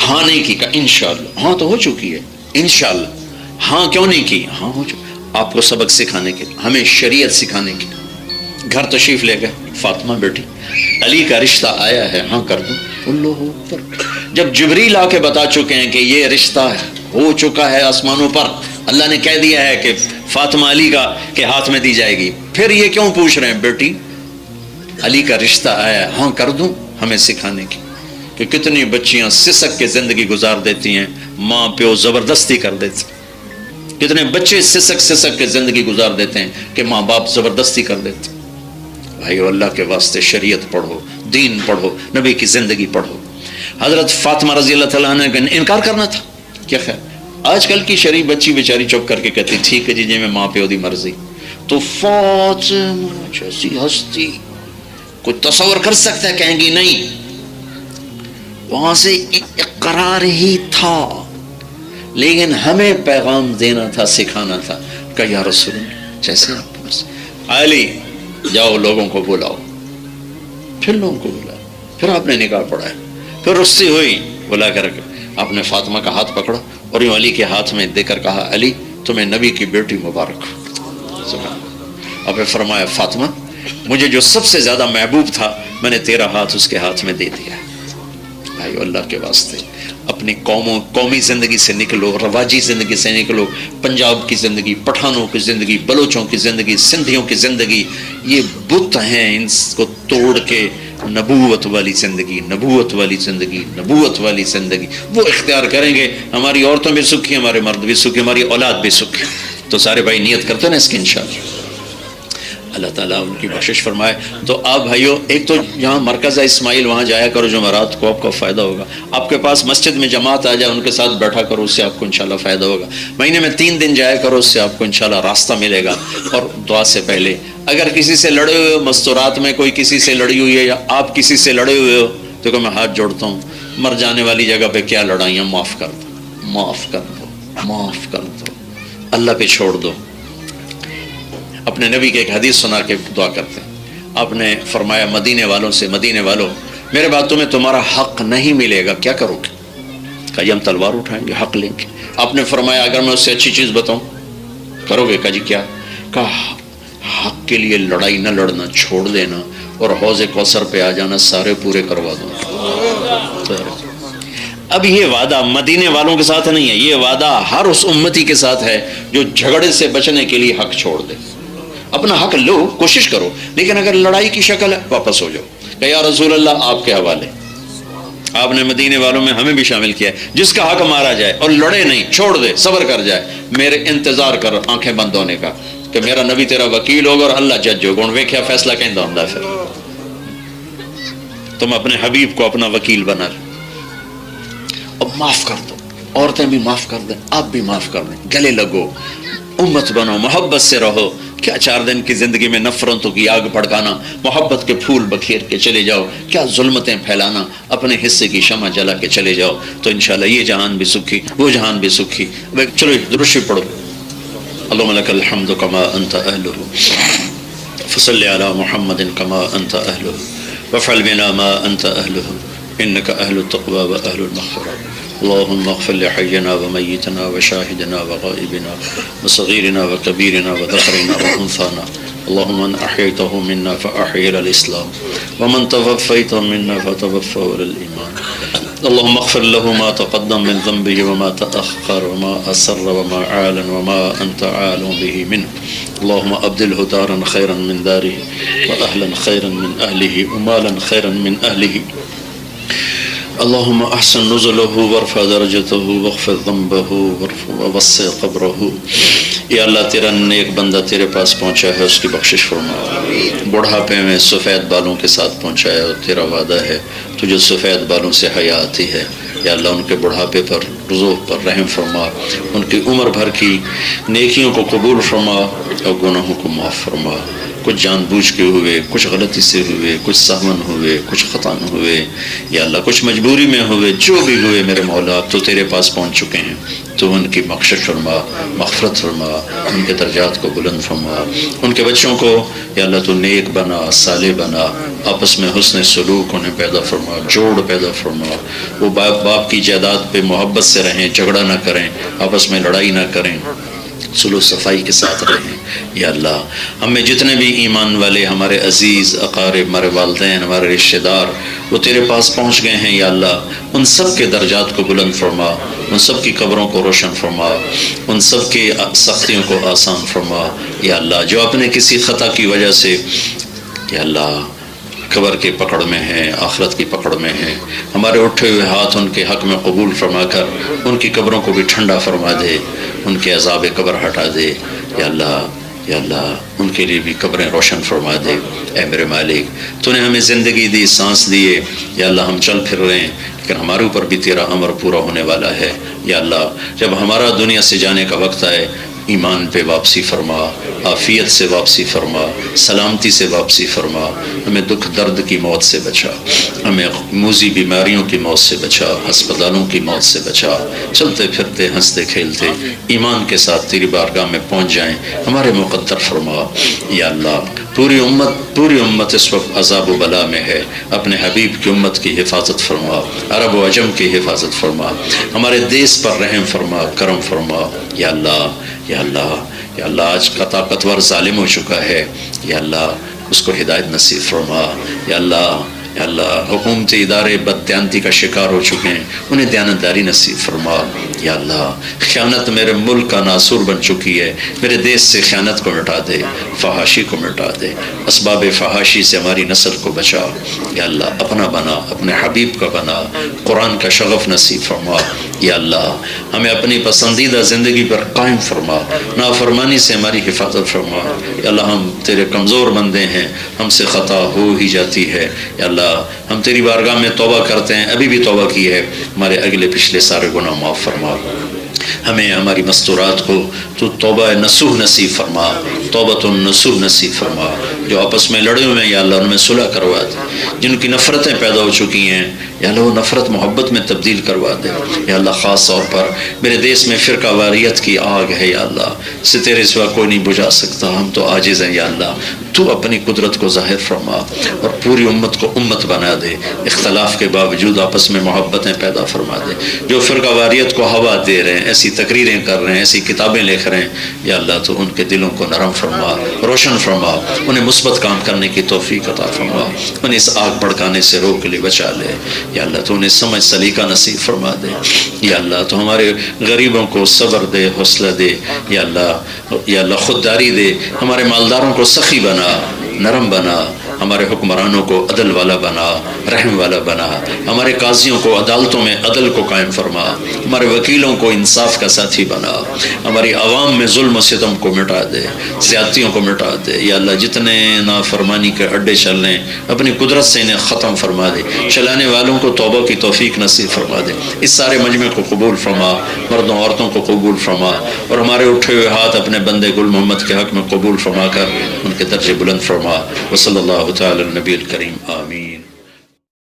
ہاں نہیں کی، کہا انشاءاللہ۔ ہاں تو ہو چکی ہے، انشاءاللہ۔ ہاں کیوں نہیں کی؟ ہاں ہو چکی۔ آپ کو سبق سکھانے کے لیے، ہمیں شریعت سکھانے کے لیے گھر تشریف لے گئے۔ فاطمہ بیٹی علی کا رشتہ آیا ہے، ہاں کر دوں۔ اللہ اکبر۔ جب جبریل آ کے بتا چکے ہیں کہ یہ رشتہ ہو چکا ہے آسمانوں پر، اللہ نے کہہ دیا ہے کہ فاطمہ علی کا کے ہاتھ میں دی جائے گی، پھر یہ کیوں پوچھ رہے ہیں بیٹی علی کا رشتہ آیا ہے، ہاں کر دوں؟ ہمیں سکھانے کی کہ کتنی بچیاں سسک کے زندگی گزار دیتی ہیں، ماں پیو زبردستی کر دیتے، کتنے بچے سسک کے زندگی گزار دیتے ہیں کہ ماں باپ زبردستی کر دیتے۔ بھائیو اللہ کے واسطے شریعت پڑھو، دین پڑھو، نبی کی زندگی پڑھو۔ حضرت فاطمہ رضی اللہ تعالیٰ عنہ کا انکار کرنا تھا، کیا خیر آج کل کی شریف بچی بیچاری چپ کر کے کہتی ٹھیک ہے جی میں ماں پیو دی مرضی۔ تو فاطمہ جیسی ہستی کوئی تصور کر سکتا ہے؟ کہیں گی نہیں، وہاں سے اقرار ہی تھا، لیکن ہمیں پیغام دینا تھا، سکھانا تھا کہ یا رسول اللہ جیسے آپ علی جاؤ لوگوں کو بلاؤ، پھر لوگوں کو بلاؤ، پھر آپ نے نکاح پڑھایا، پھر رخصتی ہوئی، بلا کر آپ نے فاطمہ کا ہاتھ پکڑا اور یوں علی کے ہاتھ میں دے کر کہا علی تمہیں نبی کی بیٹی مبارک ہو۔ اور پھر فرمایا فاطمہ مجھے جو سب سے زیادہ محبوب تھا میں نے تیرا ہاتھ اس کے ہاتھ میں دے دیا۔ بھائی اللہ کے واسطے اپنی قومی زندگی سے نکلو، رواجی زندگی سے نکلو، پنجاب کی زندگی، پٹھانوں کی زندگی، بلوچوں کی زندگی، سندھیوں کی زندگی، یہ بت ہیں، ان کو توڑ کے نبوت والی زندگی، نبوت والی زندگی، نبوت والی زندگی وہ اختیار کریں گے، ہماری عورتیں بھی سکھی، ہمارے مرد بھی سکھی، ہماری اولاد بھی سکھی۔ تو سارے بھائی نیت کرتے نا اس کی انشاءاللہ اللہ تعالیٰ ان کی بخشش فرمائے۔ تو آپ بھائیو ایک تو یہاں مرکز ہے اسماعیل، وہاں جایا کرو جمعرات کو، آپ کو فائدہ ہوگا۔ آپ کے پاس مسجد میں جماعت آ جائے ان کے ساتھ بیٹھا کرو، اس سے آپ کو انشاءاللہ فائدہ ہوگا۔ مہینے میں 3 دن جایا کرو، اس سے آپ کو انشاءاللہ راستہ ملے گا۔ اور دعا سے پہلے اگر کسی سے لڑے ہوئے ہو، مستورات میں کوئی کسی سے لڑی ہوئی ہے یا آپ کسی سے لڑے ہوئے ہو، تو کہ میں ہاتھ جوڑتا ہوں، مر جانے والی جگہ پہ کیا لڑائیاں، معاف کر دو، معاف کر دو، معاف کر دو، اللہ پہ چھوڑ دو۔ اپنے نبی کے ایک حدیث سنا کے دعا کرتے ہیں، آپ نے فرمایا مدینے والوں سے، مدینے والوں میرے بعد تمہیں تمہارا حق نہیں ملے گا، کیا کرو گے؟ کہا ہم تلوار اٹھائیں گے، حق لیں گے۔ آپ نے فرمایا اگر میں اس سے اچھی چیز بتاؤں کرو گے؟ کہا جی کیا؟ کہا حق کے لیے لڑائی نہ لڑنا، چھوڑ دینا اور حوض کوثر پہ آ جانا، سارے پورے کروا دوں۔ اب یہ وعدہ مدینے والوں کے ساتھ نہیں ہے، یہ وعدہ ہر اس امتی کے ساتھ ہے جو جھگڑے سے بچنے کے لیے حق چھوڑ دے۔ اپنا حق لو، کوشش کرو، لیکن اگر لڑائی کی شکل ہے واپس ہو جاؤ کہ یا رسول اللہ آپ کے حوالے۔ آپ نے مدینے والوں میں ہمیں بھی شامل کیا ہے، جس کا حق مارا جائے اور لڑے نہیں، چھوڑ دے، صبر کر جائے، میرے انتظار کر آنکھیں بند ہونے کا کہ میرا نبی تیرا وکیل ہوگا اور اللہ جج ہوگا، ان ویکھیا فیصلہ کہیں ہوں پھر تم اپنے حبیب کو اپنا وکیل بنا لو۔ اب معاف کر دو، عورتیں بھی معاف کر دیں، آپ بھی معاف کر دیں، گلے لگو، امت بنو، محبت سے رہو۔ کیا 4 دن کی زندگی میں نفرتوں کی آگ بھڑکانا، محبت کے پھول بکھیر کے چلے جاؤ، کیا ظلمتیں پھیلانا، اپنے حصے کی شمع جلا کے چلے جاؤ، تو انشاءاللہ یہ جہان بھی سکھی، وہ جہان بھی سکھی۔ چلو درود شریف پڑھو، اللہم لک الحمد کما انت اہلہ فصل علی محمد کما انت اہلہ وافعل بنا ما انت اہلہ انک اہل التقوی و اہل المغفرہ۔ اللهم اغفر لحينا وميتنا وشاهدنا وغائبنا وصغيرنا وكبيرنا وذكرنا وأنثانا، اللهم من أحييته منا فأحيي على الإسلام ومن توفيته منا فتوفه على الإيمان، اللهم اغفر له ما تقدم من ذنبه وما تأخر وما أسر وما أعلن وما أنت عالم به منه، اللهم أبدله دارا خيرا من داره وأهلا خيرا من أهله ومالا خيرا من أهله، اللهم احسن نزله وارفع درجته واغفر ذنبه ووسع قبره۔ یا اللہ تیرا نیک بندہ تیرے پاس پہنچا ہے، اس کی بخشش فرما، بڑھاپے میں سفید بالوں کے ساتھ پہنچایا، اور تیرا وعدہ ہے تجھے سفید بالوں سے حیا آتی ہے، یا اللہ ان کے بڑھاپے پر، رزق پر رحم فرما، ان کی عمر بھر کی نیکیوں کو قبول فرما اور گناہوں کو معاف فرما۔ کچھ جان بوجھ کے ہوئے، کچھ غلطی سے ہوئے، کچھ سہون ہوئے، کچھ خطا ہوئے، یا اللہ کچھ مجبوری میں ہوئے، جو بھی ہوئے میرے مولا تو تیرے پاس پہنچ چکے ہیں، تو ان کی بخشش فرما، مغفرت فرما، ان کے درجات کو بلند فرما، ان کے بچوں کو یا اللہ تو نیک بنا، صالح بنا، آپس میں حسن سلوک انہیں پیدا فرما، جوڑ پیدا فرما، وہ باپ کی جائیداد پہ محبت سے رہیں، جھگڑا نہ کریں، آپس میں لڑائی نہ کریں، سلو صفائی کے ساتھ رہیں یا اللہ۔ ہمیں جتنے بھی ایمان والے ہمارے عزیز اقارب، ہمارے والدین، ہمارے رشتہ دار وہ تیرے پاس پہنچ گئے ہیں یا اللہ، ان سب کے درجات کو بلند فرما، ان سب کی قبروں کو روشن فرما، ان سب کی سختیوں کو آسان فرما یا اللہ۔ جو اپنے کسی خطا کی وجہ سے یا اللہ قبر کے پکڑ میں ہیں، آخرت کی پکڑ میں ہیں، ہمارے اٹھے ہوئے ہاتھ ان کے حق میں قبول فرما کر ان کی قبروں کو بھی ٹھنڈا فرما دے، ان کے عذاب قبر ہٹا دے یا اللہ۔ یا اللہ ان کے لیے بھی قبریں روشن فرما دے۔ اے میرے مالک، تو نے ہمیں زندگی دی، سانس دیے یا اللہ، ہم چل پھر رہے ہیں لیکن ہمارے اوپر بھی تیرا امر پورا ہونے والا ہے یا اللہ۔ جب ہمارا دنیا سے جانے کا وقت آئے، ایمان پہ واپسی فرما، عافیت سے واپسی فرما، سلامتی سے واپسی فرما، ہمیں دکھ درد کی موت سے بچا، ہمیں موذی بیماریوں کی موت سے بچا، ہسپتالوں کی موت سے بچا، چلتے پھرتے ہنستے کھیلتے ایمان کے ساتھ تیری بارگاہ میں پہنچ جائیں، ہمارے مقدر فرما یا اللہ۔ پوری امت اس وقت عذاب و بلا میں ہے، اپنے حبیب کی امت کی حفاظت فرما، عرب و عجم کی حفاظت فرما، ہمارے دیس پر رحم فرما، کرم فرما یا اللہ۔ یا اللہ، یا اللہ آج کا طاقتور ظالم ہو چکا ہے یا اللہ، اس کو ہدایت نصیب فرما یا اللہ۔ یا اللہ حکومتی ادارے بددیانتی کا شکار ہو چکے ہیں، انہیں دیانتداری نصیب فرما یا اللہ۔ خیانت میرے ملک کا ناسور بن چکی ہے، میرے دیس سے خیانت کو مٹا دے، فحاشی کو مٹا دے، اسباب فحاشی سے ہماری نسل کو بچا یا اللہ۔ اپنا بنا، اپنے حبیب کا بنا، قرآن کا شغف نصیب فرما یا اللہ۔ ہمیں اپنی پسندیدہ زندگی پر قائم فرما، نافرمانی سے ہماری حفاظت فرما یا اللہ۔ ہم تیرے کمزور بندے ہیں، ہم سے خطا ہو ہی جاتی ہے یا اللہ۔ ہم تیری بارگاہ میں توبہ کرتے ہیں، ابھی بھی توبہ کی ہے، ہمارے اگلے پچھلے سارے گناہ معاف فرما، ہمیں ہماری مستورات کو تو توبہ نصوح نصیب فرما، توبۃ النصوح نصیب فرما۔ جو آپس میں لڑے ہوئے ہیں یا اللہ ان میں صلح کروا دے، جن کی نفرتیں پیدا ہو چکی ہیں یا اللہ وہ نفرت محبت میں تبدیل کروا دے یا اللہ۔ خاص طور پر میرے دیس میں فرقہ واریت کی آگ ہے یا اللہ، اسے تیرے سوا کوئی نہیں بجھا سکتا، ہم تو عاجز ہیں یا اللہ۔ تو اپنی قدرت کو ظاہر فرما اور پوری امت کو امت بنا دے، اختلاف کے باوجود آپس میں محبتیں پیدا فرما دے۔ جو فرقہ واریت کو ہوا دے رہے ہیں، ایسی تقریریں کر رہے ہیں، ایسی کتابیں لکھ رہے ہیں یا اللہ، تو ان کے دلوں کو نرم فرما، روشن فرما، انہیں مثبت کام کرنے کی توفیق عطا فرما، انہیں اس آگ بھڑکانے سے روک لے، بچا لے یا اللہ۔ تو انہیں سمجھ سلیقہ نصیب فرما دے یا اللہ۔ تو ہمارے غریبوں کو صبر دے، حوصلہ دے یا اللہ، یا اللہ خودداری دے، ہمارے مالداروں کو سخی بنا، نرم بنا، ہمارے حکمرانوں کو عدل والا بنا، رحم والا بنا، ہمارے قاضیوں کو عدالتوں میں عدل کو قائم فرما، ہمارے وکیلوں کو انصاف کا ساتھی بنا، ہماری عوام میں ظلم و ستم کو مٹا دے، زیادتیوں کو مٹا دے یا اللہ۔ جتنے نافرمانی کے اڈے چل رہے ہیں اپنی قدرت سے انہیں ختم فرما دے، چلانے والوں کو توبہ کی توفیق نصیب فرما دے۔ اس سارے مجمع کو قبول فرما، مردوں عورتوں کو قبول فرما، اور ہمارے اٹھے ہوئے ہاتھ اپنے بندے گل محمد کے حق میں قبول فرما کر ان کے درجے بلند فرما۔ وصلی اللہ تعالی النبی الکریم، آمین۔